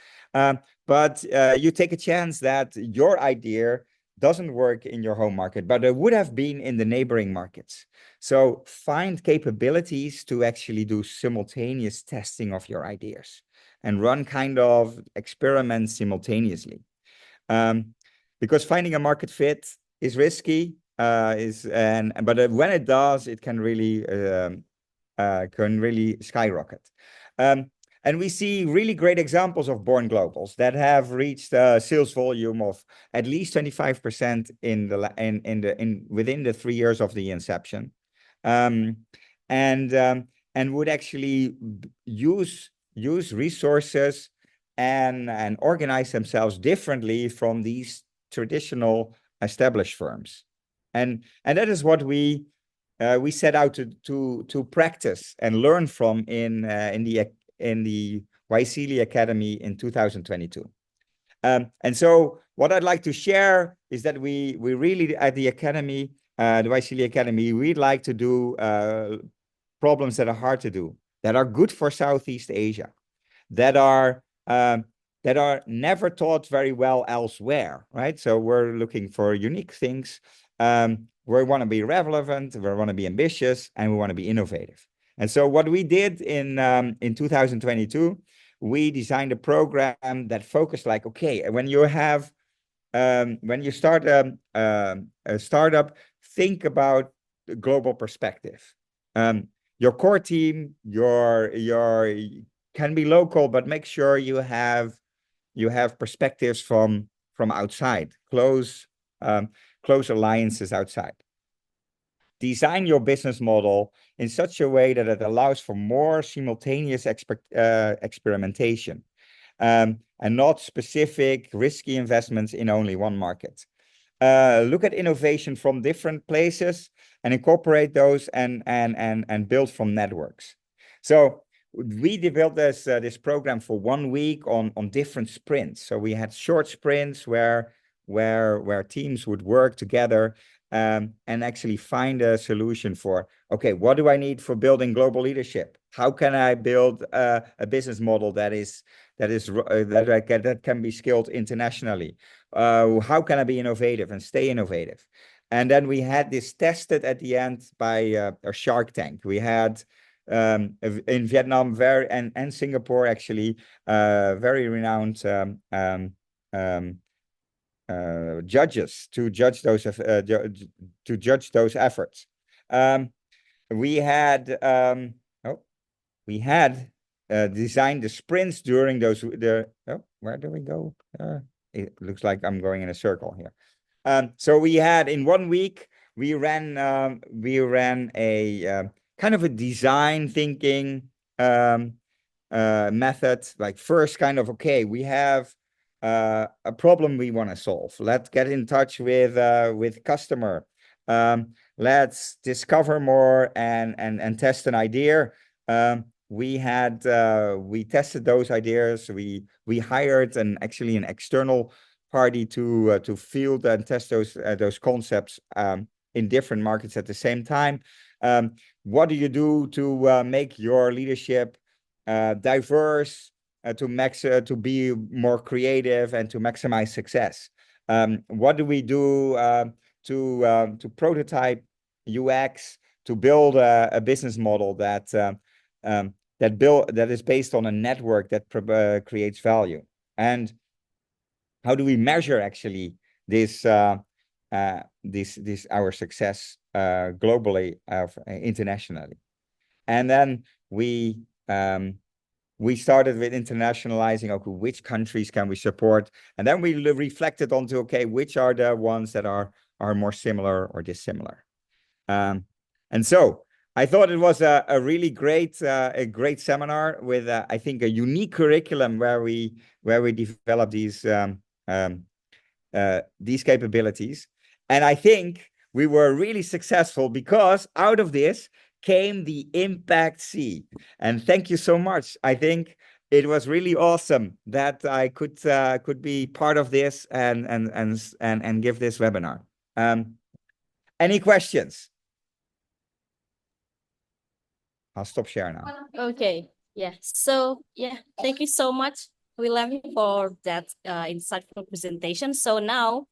but you take a chance that your idea doesn't work in your home market, but it would have been in the neighboring markets. So find capabilities to actually do simultaneous testing of your ideas and run kind of experiments simultaneously. Because finding a market fit is risky, but when it does, it can really skyrocket. And we see really great examples of born globals that have reached a sales volume of at least 25% within the 3 years of the inception, and would actually use resources and organize themselves differently from these traditional established firms. And that is what we set out to practice and learn from in the Waisili Academy in 2022. And so what I'd like to share is that we really, at the Academy, the Waisili Academy, we'd like to do problems that are hard to do, that are good for Southeast Asia, that are never taught very well elsewhere, right? So we're looking for unique things. We want to be relevant, we want to be ambitious, and we want to be innovative. And so what we did in 2022, we designed a program that focused like, okay, when you have when you start a startup, think about the global perspective. Your core team, your can be local, but make sure you have perspectives from outside, close alliances outside. Design your business model in such a way that it allows for more simultaneous experimentation, and not specific risky investments in only one market. Look at innovation from different places and incorporate those and build from networks. So we developed this program for 1 week on different sprints. So we had short sprints where teams would work together and actually find a solution for, okay, what do I need for building global leadership? How can I build a business model that can be scaled internationally? How can I be innovative and stay innovative? And then we had this tested at the end by a Shark Tank. We had in Vietnam and Singapore actually very renowned judges to judge those efforts. We had designed the sprints during those. Where do we go? It looks like I'm going in a circle here. So we had in 1 week we ran a kind of a design thinking method. Like first, kind of okay, we have a problem we want to solve. Let's get in touch with customer. Let's discover more and test an idea. We tested those ideas. We hired an external party to field and test those concepts in different markets at the same time. What do you do to make your leadership diverse, to be more creative and to maximize success? What do we do to prototype UX, to build a business model that is based on a network that creates value? And how do we measure actually this our success globally, internationally? And then we started with internationalizing, okay, which countries can we support? And then we reflected onto, okay, which are the ones that are more similar or dissimilar? And so I thought it was a really great seminar with I think a unique curriculum where we developed these capabilities. And I think we were really successful because out of this came the ImpactSEA. And thank you so much. I think it was really awesome that I could be part of this and give this webinar. Any questions? I'll stop sharing now. Okay. Yeah. So yeah, thank you so much, Willem, for that insightful presentation. So now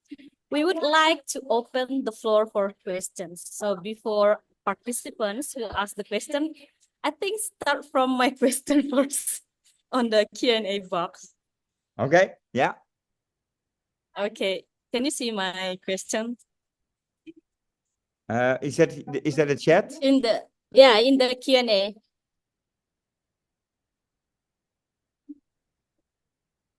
we would like to open the floor for questions. So before participants will ask the question, I think start from my question first on the Q&A box. Okay. Yeah. Okay. Can you see my question? Is that a chat? In the Q&A.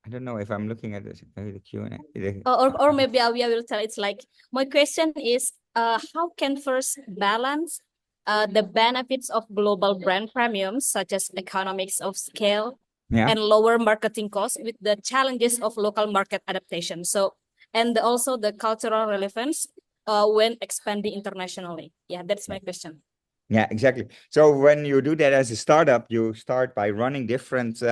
I don't know if I'm looking at this, maybe the Q&A. Or maybe I will tell. It's like my question is, how can first balance the benefits of global brand premiums, such as economics of scale and lower marketing costs, with the challenges of local market adaptation? So, and also the cultural relevance when expanding internationally. Yeah, that's my question. Yeah, exactly. So when you do that as a startup, you start by running different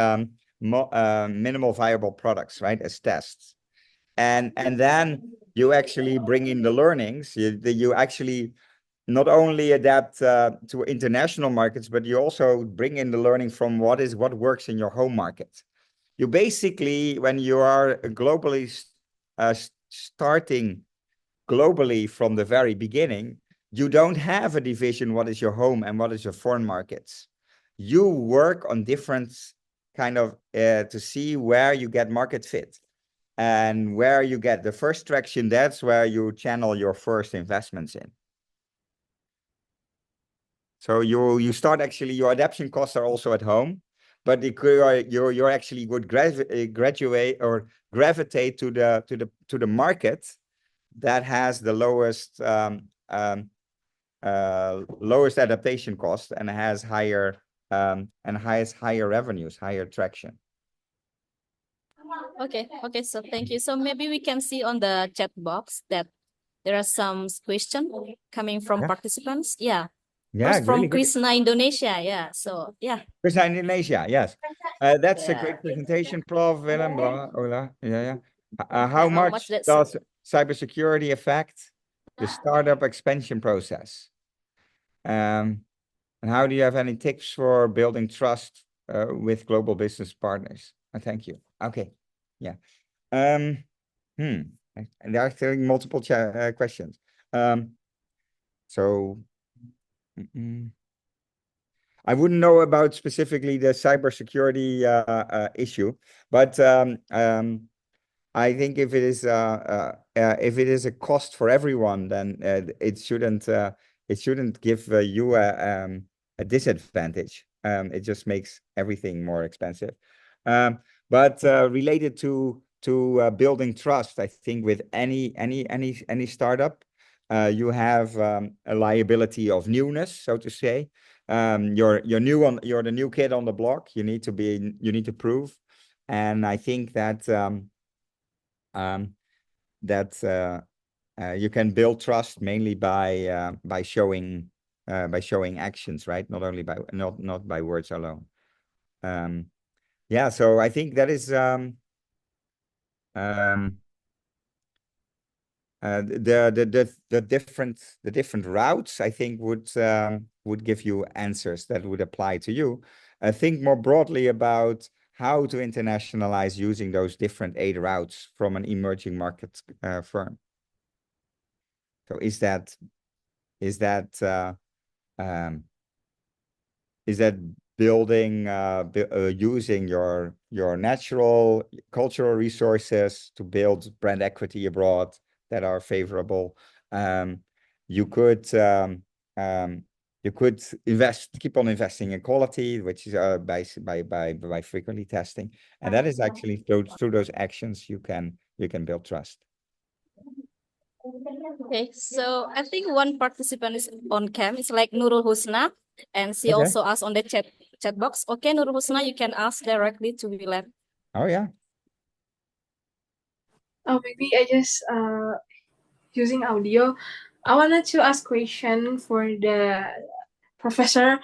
minimal viable products, right, as tests. And then you actually bring in the learnings. You actually not only adapt to international markets, but you also bring in the learning from what works in your home market. You basically, when you are globally starting globally from the very beginning, you don't have a division, what is your home and what is your foreign markets. You work on different kind of to see where you get market fit and where you get the first traction. That's where you channel your first investments in. So you start actually, your adaptation costs are also at home, but you're actually would graduate or gravitate to the market that has the lowest lowest adaptation cost and has higher revenues, higher traction. Okay, so thank you. So maybe we can see on the chat box that there are some questions coming from participants. Yeah. First from Really good. Krishna, Indonesia. Yeah. So yeah. Krishna, Indonesia. Yes. That's a Yeah. great presentation, Prof. Willem. Hola. Yeah. How How much much that's- does cybersecurity affect the startup expansion process? And how do you have any tips for building trust with global business partners? Thank you. Okay. Yeah. And there are still multiple questions. So I wouldn't know about specifically the cybersecurity issue, but I think if it is a cost for everyone, then it shouldn't give you a disadvantage. It just makes everything more expensive. But related to building trust, I think with any startup, you have a liability of newness, so to say. You're the new kid on the block. You need to prove, and I think that you can build trust mainly by showing actions, right? Not only not by words alone. Yeah, so I think that is the different routes, I think, would give you answers that would apply to you. I think more broadly about how to internationalize using those different 8 routes from an emerging market firm. So is that building using your natural cultural resources to build brand equity abroad that are favorable? You could keep on investing in quality, which is by frequently testing, and that is actually through those actions you can build trust. Okay, so I think one participant is on cam. It's like Nurul Husna, and she also asked on the chat box. Okay, Nurul Husna, you can ask directly to Willem. Oh yeah. Maybe I just using audio. I wanted to ask question for the professor.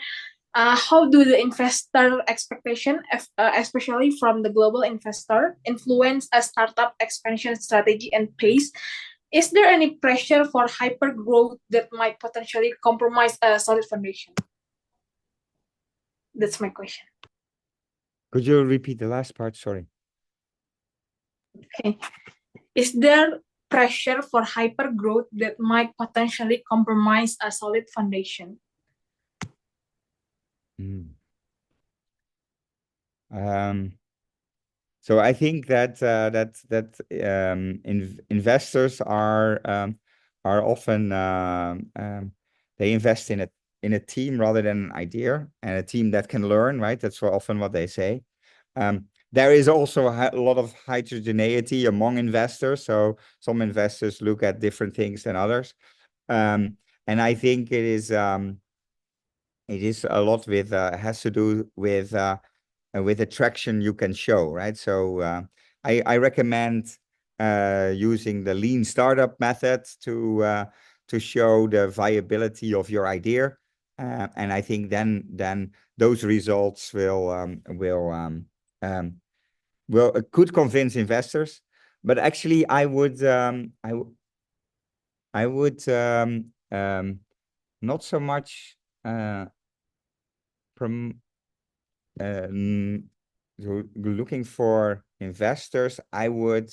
How do the investor expectation, especially from the global investor, influence a startup expansion strategy and pace? Is there any pressure for hyper growth that might potentially compromise a solid foundation? That's my question. Could you repeat the last part? Sorry. Okay. Is there pressure for hyper growth that might potentially compromise a solid foundation? So I think that investors are often they invest in a team rather than an idea, and a team that can learn, right? That's often what they say. There is also a lot of heterogeneity among investors. So some investors look at different things than others, and I think it is a lot with has to do with the traction you can show, right? So I recommend using the lean startup method to show the viability of your idea, and I think then those results could convince investors. But actually, I would not so much looking for investors. I would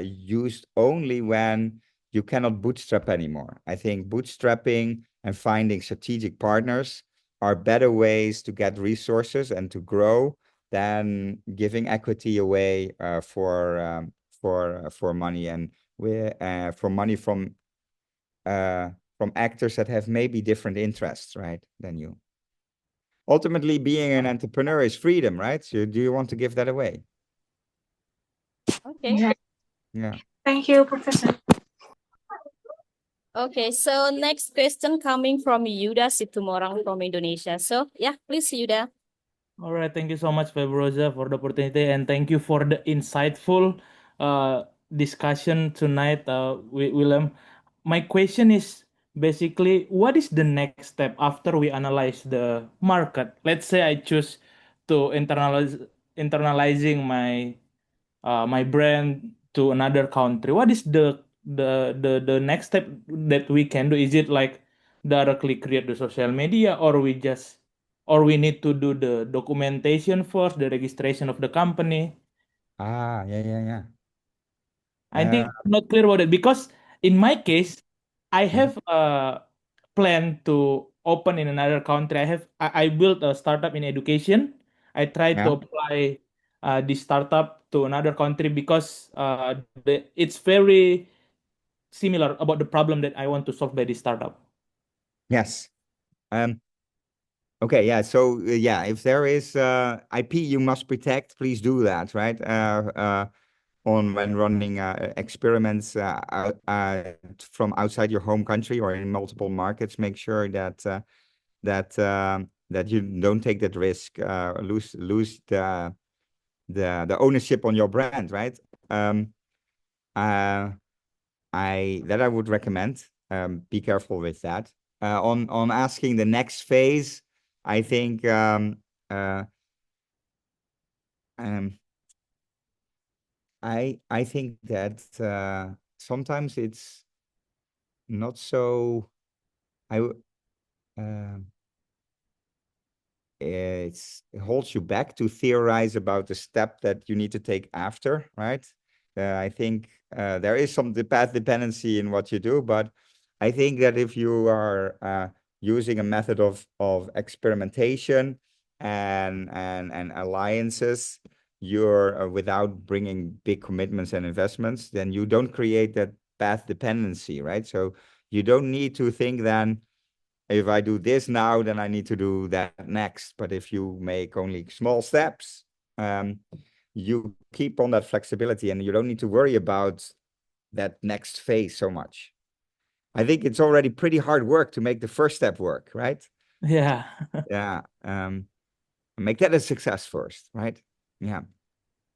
use only when you cannot bootstrap anymore. I think bootstrapping and finding strategic partners are better ways to get resources and to grow than giving equity away for money, and for money from actors that have maybe different interests, right, than you. Ultimately, being an entrepreneur is freedom, right? So do you want to give that away? Okay. Yeah. Yeah. Thank you, Professor. Okay, so next question coming from Yuda Situmorang from Indonesia. So yeah, please Yuda. All right, thank you so much, Febroza, for the opportunity, and thank you for the insightful discussion tonight, Willem. My question is basically, what is the next step after we analyze the market? Let's say I choose to internalizing my brand to another country. What is the next step that we can do? Is it like directly create the social media, or we need to do the documentation first, the registration of the company? Yeah. I think I'm not clear about it because in my case, I have a plan to open in another country. I built a startup in education. I tried to Yeah. apply this startup to another country because it's very similar about the problem that I want to solve by this startup. Yes. Okay, yeah. So yeah, if there is IP you must protect, please do that, right? On when running experiments from outside your home country or in multiple markets, make sure that you don't take that risk, lose the ownership on your brand, right? I would recommend. Be careful with that. On asking the next phase, I think I think that sometimes it's not so. It holds you back to theorize about the step that you need to take after, right? I think there is some path dependency in what you do, but I think that if you are using a method of experimentation and alliances, you're without bringing big commitments and investments, then you don't create that path dependency, right? So you don't need to think then, if I do this now, then I need to do that next. But if you make only small steps, you keep on that flexibility and you don't need to worry about that next phase so much. I think it's already pretty hard work to make the first step work, right? Yeah. Yeah. Make that a success first, right? Yeah.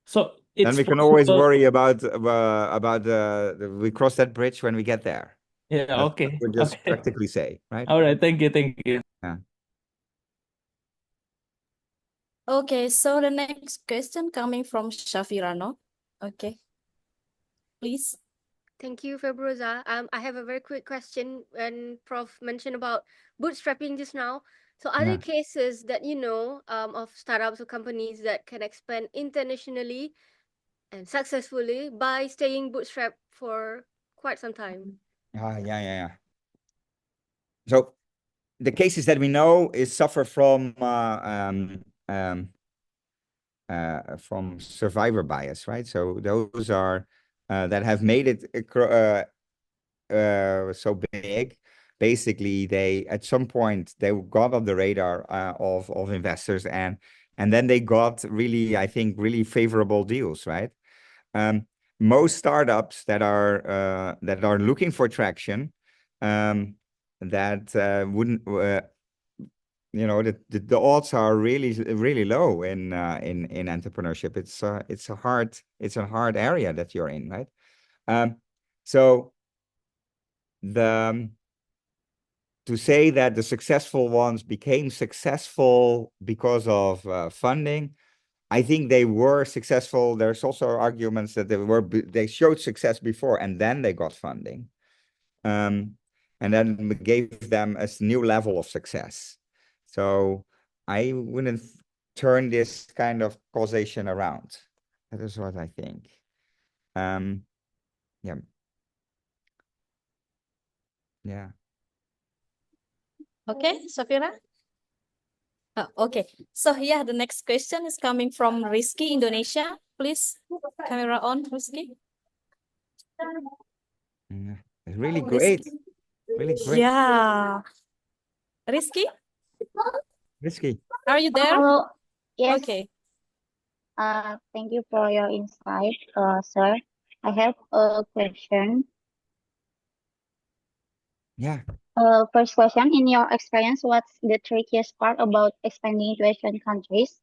So Then it's we can always possible. worry about we cross that bridge when we get there. Yeah. That's what Okay. we just Okay. practically say, right? All right. Thank you. Thank you. Yeah. Okay, so the next question coming from Shafirano. Okay, please. Thank you, Febroza. I have a very quick question. When Prof mentioned about bootstrapping just now, so are there Yeah. cases that you know of startups or companies that can expand internationally and successfully by staying bootstrapped for quite some time? Yeah. So the cases that we know is suffer from survivor bias, right? So those are that have made it so big. Basically, they at some point they got on the radar of investors, and then they got really, I think, really favorable deals, right? Most startups that are looking for traction, that wouldn't the odds are really low in entrepreneurship. It's a hard area that you're in, right? So to say that the successful ones became successful because of funding, I think they were successful. There's also arguments that they showed success before and then they got funding, and then gave them a new level of success. So I wouldn't turn this kind of causation around. That is what I think. Yeah. Okay, Safira. Okay, so yeah, the next question is coming from Rizky, Indonesia. Please, camera on, Rizky. Really great. Rizky. Really great. Yeah. Rizky, Risky. are you there? Hello. Yes. Okay. Thank you for your insight, sir. I have a question. Yeah. First question, in your experience, what's the trickiest part about expanding to Asian countries?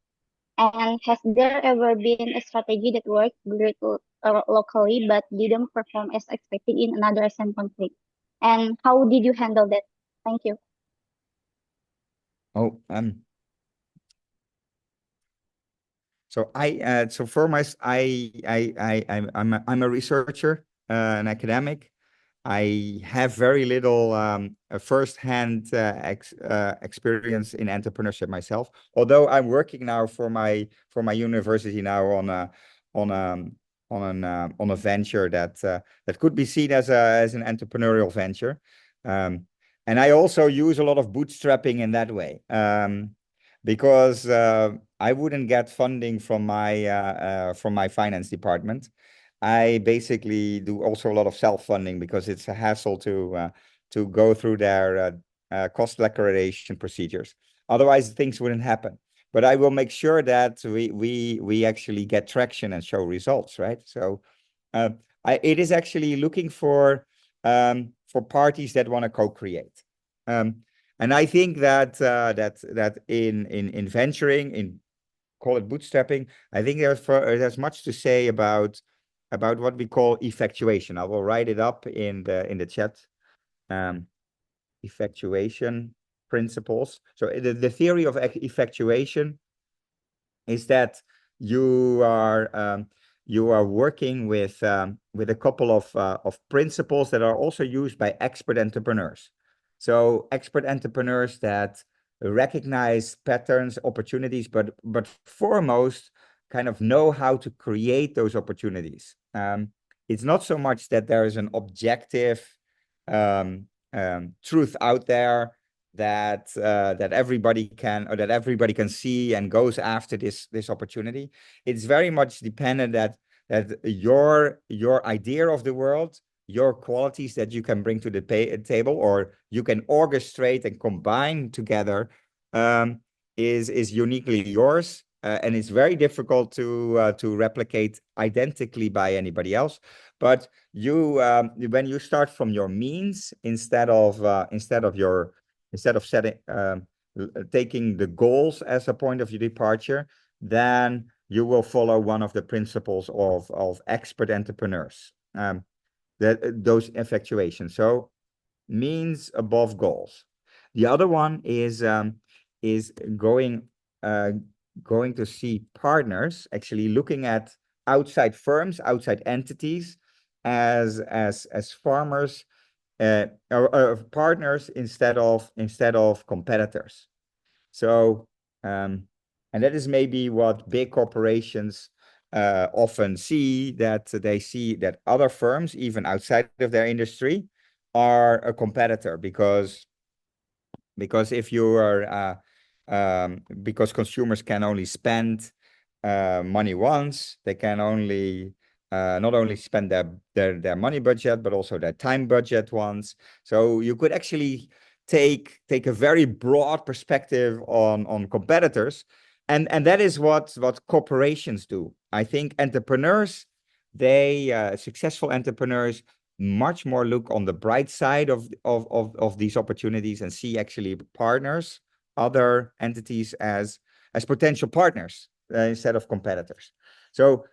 And has there ever been a strategy that worked great locally but didn't perform as expected in another Asian country? And how did you handle that? Thank you. Oh, so I'm a researcher, an academic. I have very little first-hand experience in entrepreneurship myself. Although I'm working now for my university now on a venture that could be seen as an entrepreneurial venture, and I also use a lot of bootstrapping in that way, because I wouldn't get funding from my finance department. I basically do also a lot of self-funding because it's a hassle to go through their cost declaration procedures. Otherwise, things wouldn't happen. But I will make sure that we actually get traction and show results, right? So it is actually looking for parties that want to co-create. And I think that in venturing, in call it bootstrapping, I think there's much to say about what we call effectuation. I will write it up in the chat. Effectuation principles. So the theory of effectuation is that you are working with a couple of principles that are also used by expert entrepreneurs. So expert entrepreneurs that recognize patterns, opportunities, but foremost kind of know how to create those opportunities. It's not so much that there is an objective truth out there that everybody can see and goes after this opportunity. It's very much dependent that your idea of the world, your qualities that you can bring to the table, or you can orchestrate and combine together, is uniquely yours, and it's very difficult to replicate identically by anybody else. But you, when you start from your means instead of setting taking the goals as a point of your departure, then you will follow one of the principles of expert entrepreneurs. Those effectuations. So means above goals. The other one is going to see partners, actually looking at outside firms, outside entities as farmers, or partners instead of competitors. So and that is maybe what big corporations often see, that they see that other firms, even outside of their industry, are a competitor, because if you are because consumers can only spend money once, they can only not only spend their money budget, but also their time budget once. So you could actually take a very broad perspective on competitors, and that is what corporations do. I think entrepreneurs, successful entrepreneurs, much more look on the bright side of these opportunities and see actually partners, other entities as potential partners instead of competitors. So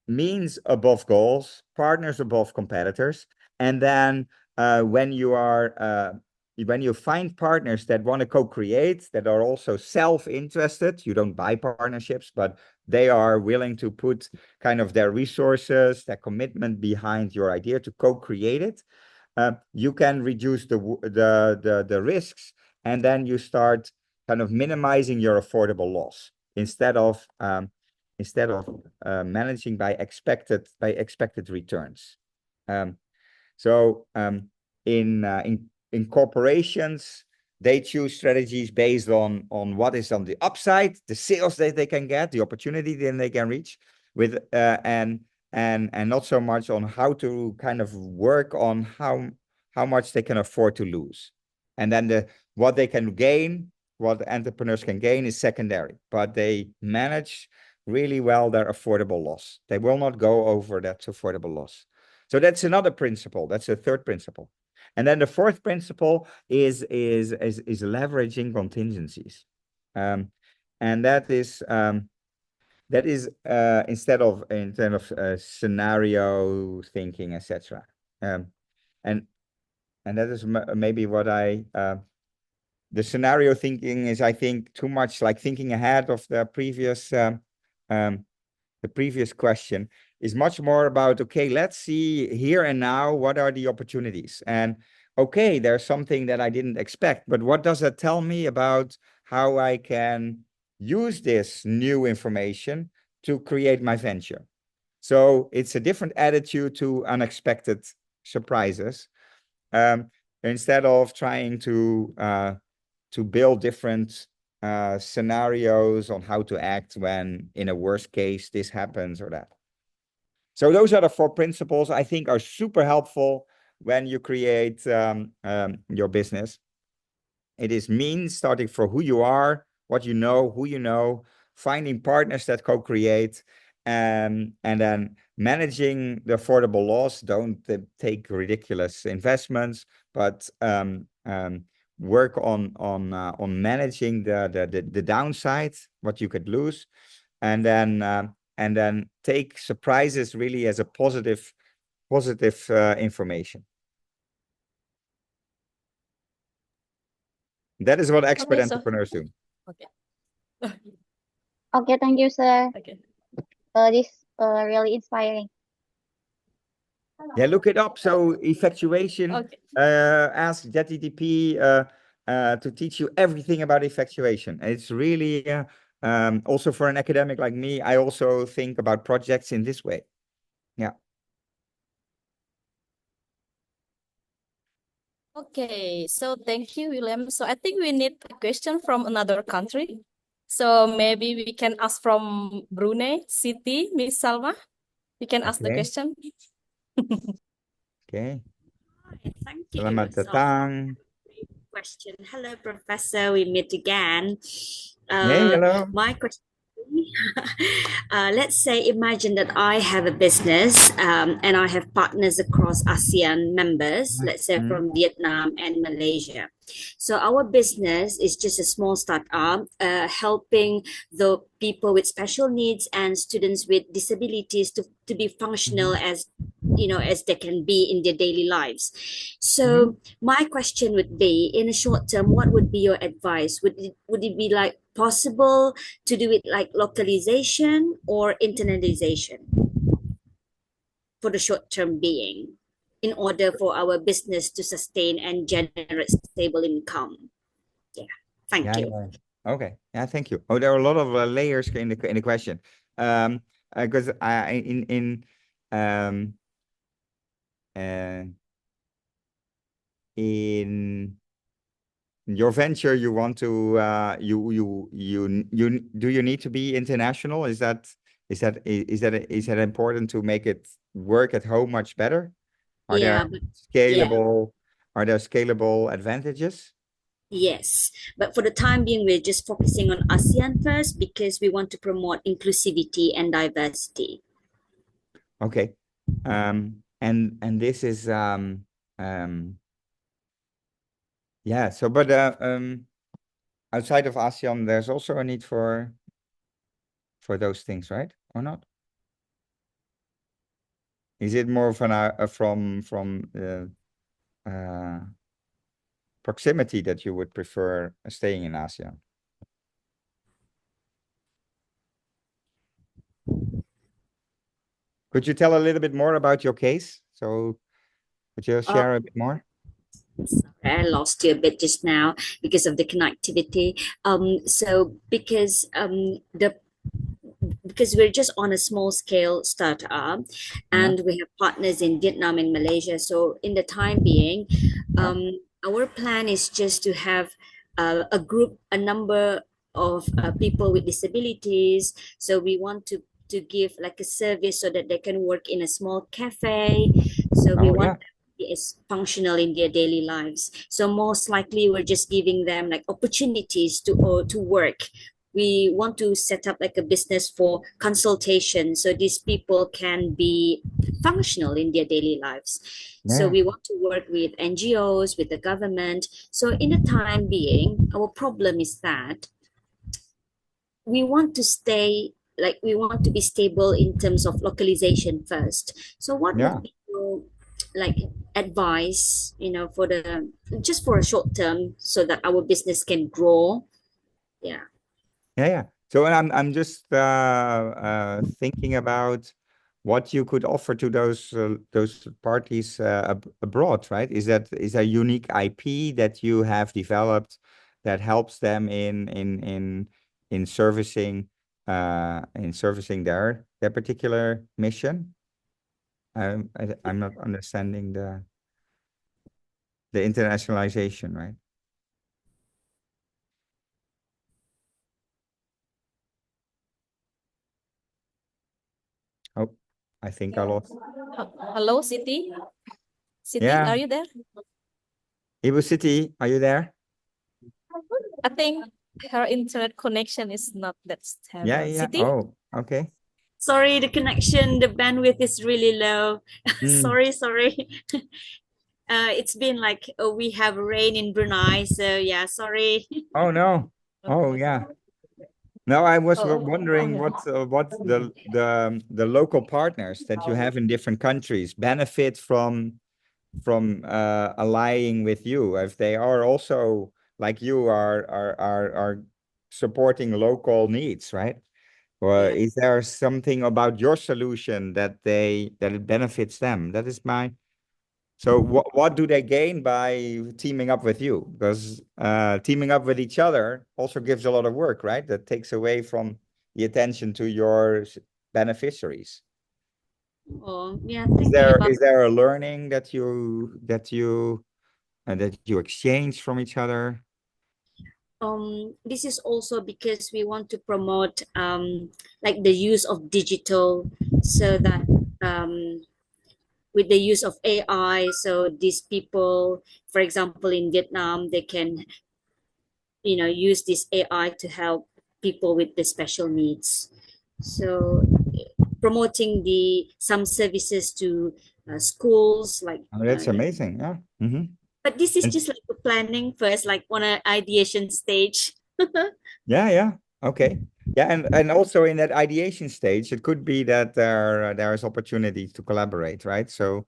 means above goals, partners above competitors, and then when you find partners that want to co-create, that are also self-interested, you don't buy partnerships, but they are willing to put kind of their resources, their commitment behind your idea to co-create it, you can reduce the risks, and then you start kind of minimizing your affordable loss instead of managing by expected returns. So in corporations, they choose strategies based on what is on the upside, the sales that they can get, the opportunity then they can reach with, and not so much on how to kind of work on how much they can afford to lose. And then what they can gain, what entrepreneurs can gain is secondary, but they manage really well their affordable loss. They will not go over that affordable loss. So that's another principle. That's the third principle. And then the fourth principle is leveraging contingencies. And that is instead of scenario thinking, etc. And that is maybe what the scenario thinking is, I think, too much like thinking ahead of the previous question. Is much more about, okay, let's see here and now, what are the opportunities? And okay, there's something that I didn't expect, but what does that tell me about how I can use this new information to create my venture? So it's a different attitude to unexpected surprises. Instead of trying to build different scenarios on how to act when in a worst case this happens or that. So those are the four principles I think are super helpful when you create your business. It is means starting for who you are, what you know, who you know, finding partners that co-create, and then managing the affordable loss. Don't take ridiculous investments, but work on managing the downside, what you could lose, and then take surprises really as a positive information. That is what expert entrepreneurs do. Okay. Okay, thank you, sir. Okay. This really inspiring. Yeah, look it up. So effectuation, Okay. ask ChatGPT to teach you everything about effectuation. It's really also for an academic like me, I also think about projects in this way. Yeah. Okay, so thank you, Willem. So I think we need a question from another country. So maybe we can ask from Brunei, Siti, Miss Salma. You can ask the Okay. question. Okay. Thank you. Selamat So, datang. question. Hello, Professor. We meet again. Hey, hello. My question. Let's say, imagine that I have a business and I have partners across ASEAN members, let's say from Vietnam and Malaysia. So our business is just a small startup helping the people with special needs and students with disabilities to be functional as as they can be in their daily lives. So my question would be, in a short term, what would be your advice? Would it be like possible to do it like localization or internationalization for the short term being, in order for our business to sustain and generate stable income? Yeah, thank you. Yeah. Okay. Yeah, thank you. Oh, there are a lot of layers in the question. Because in your venture, you want to do you need to be international? Is that important to make it work at home much better? Are there scalable advantages? Yes, but for the time being, we're just focusing on ASEAN first because we want to promote inclusivity and diversity. Okay. And this is yeah, so but outside of ASEAN, there's also a need for those things, right? Or not? Is it more of an from proximity that you would prefer staying in ASEAN? Could you tell a little bit more about your case? So could you share a bit more? Sorry, I lost you a bit just now because of the connectivity. So because we're just on a small scale startup and we have partners in Vietnam and Malaysia. So in the time being, Our plan is just to have a group, a number of people with disabilities. So we want to give like a service so that they can work in a small cafe. So we Oh, want yeah. them to be as functional in their daily lives. So most likely we're just giving them like opportunities to work. We want to set up like a business for consultation so these people can be functional in their daily lives. So Yeah. we want to work with NGOs, with the government. So in the time being, our problem is that we want to stay, like we want to be stable in terms of localization first. So what Yeah. would be your like advice, for the just for a short term so that our business can grow? Yeah. Yeah. So I'm just thinking about what you could offer to those parties abroad, right? Is a unique IP that you have developed that helps them in servicing their particular mission? I'm not understanding the internationalization, right? Oh, I think I lost. Hello, Siti. Siti, Yeah. are you there? Ibu Siti, are you there? I think her internet connection is not that Yeah, stable. yeah. Siti? Oh, okay. Sorry, the connection, the bandwidth is really low. Mm. Sorry. It's been like we have rain in Brunei, so yeah, sorry. Oh no. Oh yeah. No, I was Oh, wondering what the local partners that you have in different countries benefit from allying with you, if they are also like you are supporting local needs, right? Or yeah. is there something about your solution that it benefits them? That is my. So what do they gain by teaming up with you? Because teaming up with each other also gives a lot of work, right? That takes away from the attention to your beneficiaries. Oh, yeah, Is thinking there about a learning that you exchange from each other? this is also because we want to promote like the use of digital so that with the use of AI, so these people, for example, in Vietnam, they can use this AI to help people with the special needs. So promoting some services to schools like Oh, that's amazing. Yeah. Mm-hmm. but this is And just like a planning first, like on an ideation stage. yeah. Okay. Yeah, and also in that ideation stage, it could be that there is opportunity to collaborate, right? So,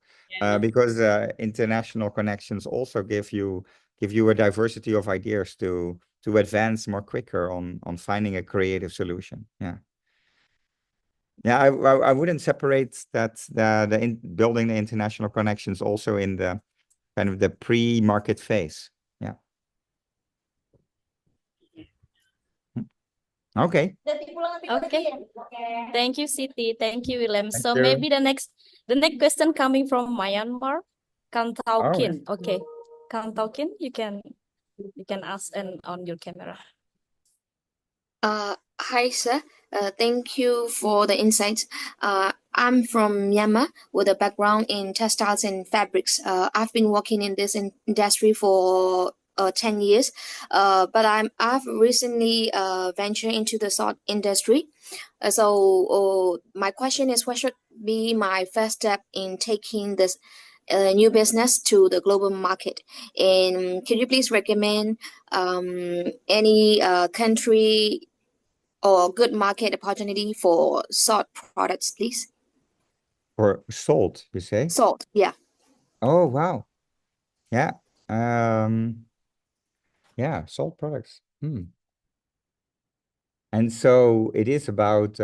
because international connections also give you a diversity of ideas to advance more quicker on finding a creative solution. Yeah. Yeah, I wouldn't separate that building the international connections also in the kind of the pre-market phase. Yeah. Okay. Okay. Thank you, Siti. Thank you, Willem. Thank So you. maybe the next question coming from Myanmar, Kan Tao Oh, yeah. Kin. Okay. Kan Tao Kin, you can ask and on your camera. Hi, sir. Thank you for the insights. I'm from Myanmar with a background in textiles and fabrics. I've been working in this industry for 10 years, but I've recently ventured into the salt industry. So my question is, what should be my first step in taking this new business to the global market? And could you please recommend any country or good market opportunity for salt products, please? For salt, you say? Salt, yeah. Oh, wow. Yeah. Yeah, salt products. And so it is about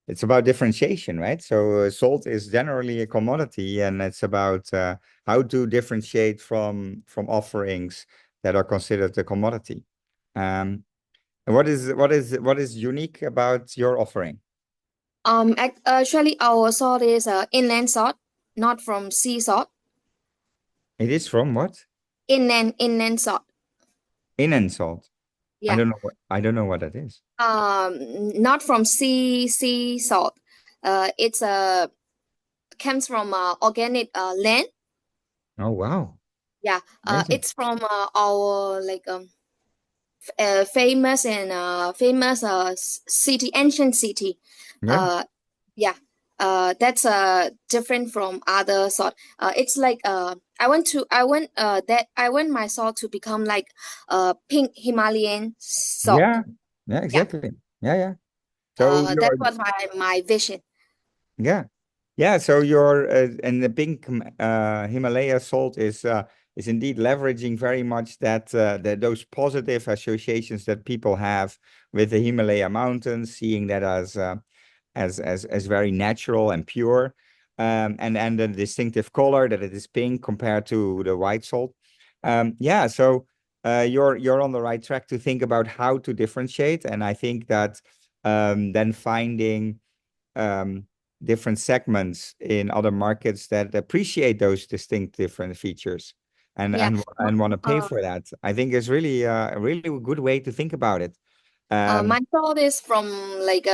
it's about differentiation, right? So salt is generally a commodity, and it's about how to differentiate from offerings that are considered a commodity. And what is unique about your offering? Actually, our salt is inland salt, not from sea salt. It is from what? Inland salt. Inland salt. Yeah. I don't know what that is. Not from sea salt. It's comes from organic land. Oh wow. Yeah. Amazing. It's from our like famous city, ancient city. Yeah. Yeah. That's different from other salt. It's like I want my salt to become like pink Himalayan salt. Yeah. Yeah, exactly. Yeah. So That's you're what my vision. yeah. So you're and the pink Himalaya salt is indeed leveraging very much that those positive associations that people have with the Himalaya mountains, seeing that as very natural and pure, and the distinctive color that it is pink compared to the white salt. Yeah, so you're on the right track to think about how to differentiate, and I think that then finding different segments in other markets that appreciate those distinct different features and Yeah. want to pay for that, I think is really a good way to think about it. My salt is from like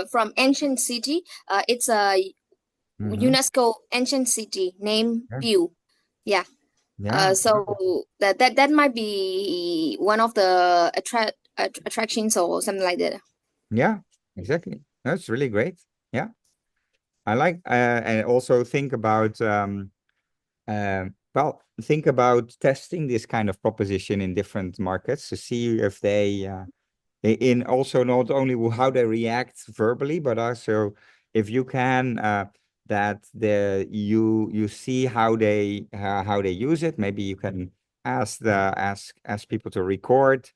from ancient city. It's a UNESCO ancient city named Yeah. View. Yeah. Yeah. So that might be one of the attractions or something like that. Yeah, exactly. That's really great. Yeah. I like and also think about think about testing this kind of proposition in different markets to see if they in also not only how they react verbally, but also if you can that you see how they use it. Maybe you can ask people to record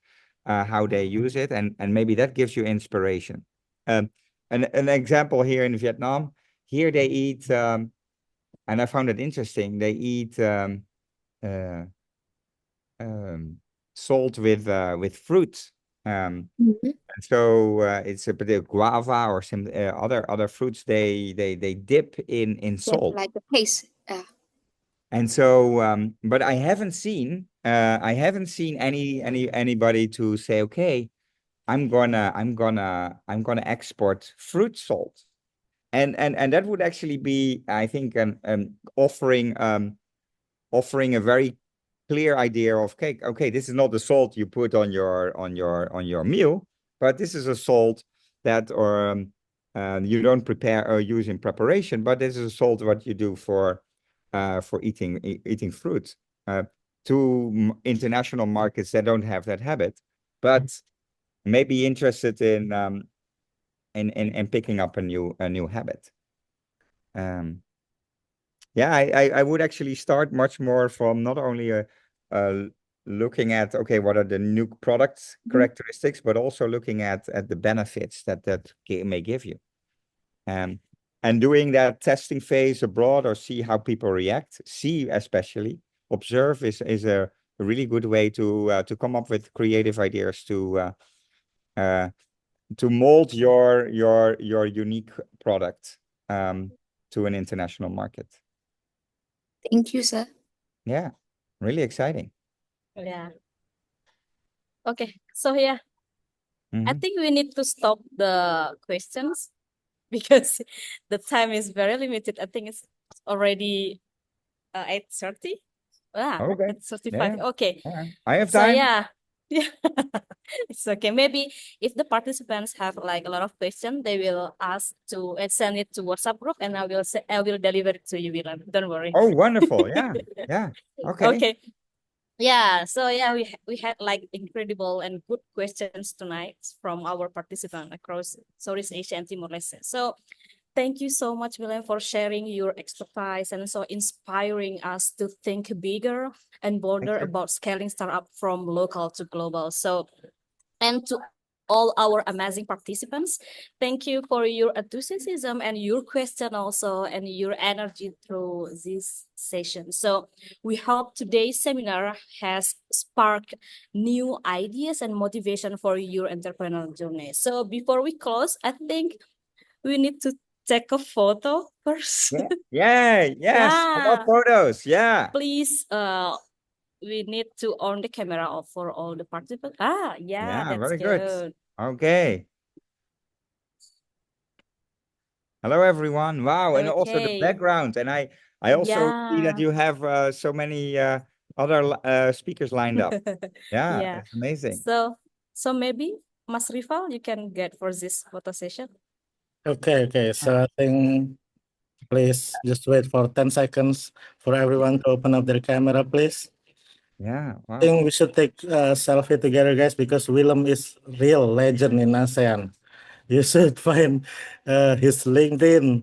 how they use it, and maybe that gives you inspiration. An example here in Vietnam, here they eat, and I found it interesting. They eat uh, salt with fruit. So it's a bit of guava or some other fruits. They dip in Yeah, salt. like the paste. And so, but I haven't seen anybody to say, okay, I'm gonna export fruit salt, and that would actually be, I think, offering a very clear idea of, okay, this is not the salt you put on your meal, but this is a salt that you don't prepare or use in preparation, but this is a salt what you do for eating fruit to international markets that don't have that habit, but may be interested in picking up a new habit. Yeah, I would actually start much more from not only looking at, okay, what are the new products characteristics, but also looking at the benefits that may give you. And doing that testing phase abroad, or see how people react, especially observe is a really good way to come up with creative ideas to mold your unique product to an international market. Thank you, sir. Yeah, really exciting. Yeah. Okay, so yeah, I Mhm. think we need to stop the questions because the time is very limited. I think it's already 8:30. Okay. 8:35. Yeah. Okay. Yeah. I have So time. yeah. Yeah. It's okay. Maybe if the participants have like a lot of questions, they will ask to send it to WhatsApp group, and I will deliver it to you, Willem. Don't worry. Oh, wonderful. Yeah. Yeah. Okay. Okay. Yeah, so yeah, we had like incredible and good questions tonight from our participants across Southeast Asia and Timor-Leste. So thank you so much, Willem, for sharing your expertise and so inspiring us to think bigger and bolder about scaling startup from local to global. So, and to all our amazing participants, thank you for your enthusiasm and your question also and your energy through this session. So we hope today's seminar has sparked new ideas and motivation for your entrepreneurial journey. So before we close, I think we need to take a photo first. Yeah. Yes. I love Yeah. photos. Yeah. Please, we need to on the camera off for all the participants. Yeah, Yeah. that's Very good. good. Okay. Hello, everyone. Wow. And also the Okay. background. And I also see that Yeah. you have so many other speakers lined up. Yeah. Yeah. That's amazing. So maybe Mas Rival, you can get for this photo session. Okay. So I think please just wait for 10 seconds for everyone to open up their camera, please. Yeah. I Wow. think we should take a selfie together, guys, because Willem is real legend in ASEAN. You should find his LinkedIn,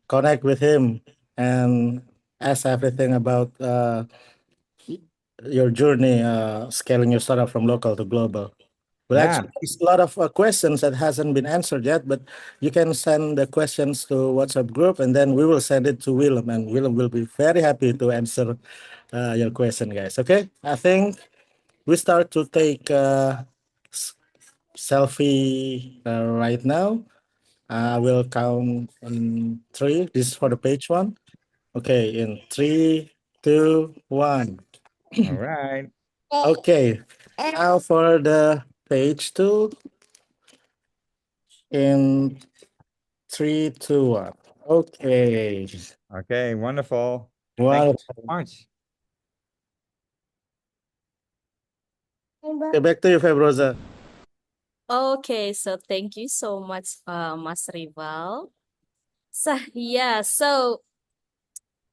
connect with him, and ask everything about your journey scaling your startup from local to global. Well, Yeah. actually, there's a lot of questions that hasn't been answered yet, but you can send the questions to WhatsApp group, and then we will send it to Willem, and Willem will be very happy to answer your question, guys. Okay, I think we start to take selfie right now. I will count on 3. This is for the page 1. Okay, in 3, 2, 1. All right. Okay, now for the page 2 in 3, 2, 1. Okay. Okay. Wonderful. Thank Wow. you so much. Okay, back to you, Febroza. Okay, so thank you so much, Mas Rival. So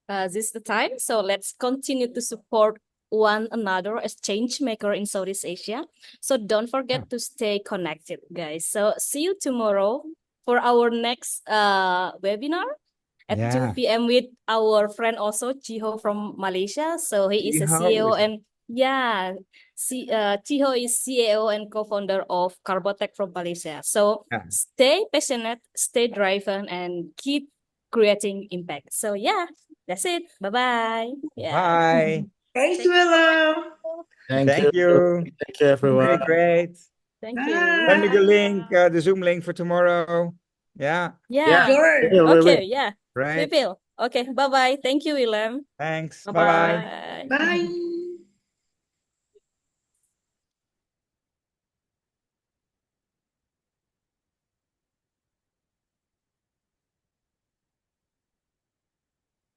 this is the time. So let's continue to support one another as change maker in Southeast Asia. So don't forget to stay connected, guys. So see you tomorrow for our next webinar at 2 p.m. with our friend also Chiho from Malaysia. So he is a CEO and Chiho is CEO and co-founder of Carbotech from Malaysia. So stay passionate, stay driven, and keep creating impact. So that's it. Bye-bye. Bye. Thanks, Willem. Thank you. Thank you, everyone. Okay, great. Thank you. Send me the link, the Zoom link for tomorrow. Yeah. Sure. Okay, Right. we will. Okay, bye-bye. Thank you, Willem. Thanks. Bye-bye. Bye.